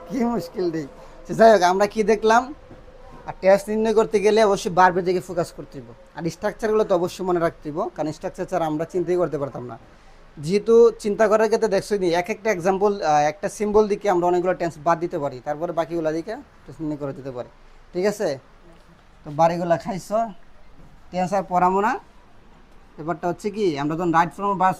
কি মুশকিল নেই। যাই হোক আমরা কি দেখলাম, আর টেস্ট নির্ণয় করতে গেলে অবশ্যই বারবার দিকে ফোকাস করতে হবে, আর স্ট্রাকচারগুলো তো অবশ্যই মনে রাখতে হবে, কারণ স্ট্রাকচার ছাড়া আমরা চিন্তাই করতে পারতাম না। যেহেতু চিন্তা করার ক্ষেত্রে দেখছো নি এক একটা এক্সাম্পল, একটা সিম্বল দিকে আমরা অনেকগুলো টেন্স বাদ দিতে পারি, তারপরে বাকিগুলো দিকে টেস্ট নির্ণয় করে দিতে পারি, ঠিক আছে? তো বাড়িগুলো খাইছ টেন্স আর পড়াবো না, ব্যাপারটা হচ্ছে কি আমরা যখন রাইট ফ্রম বাস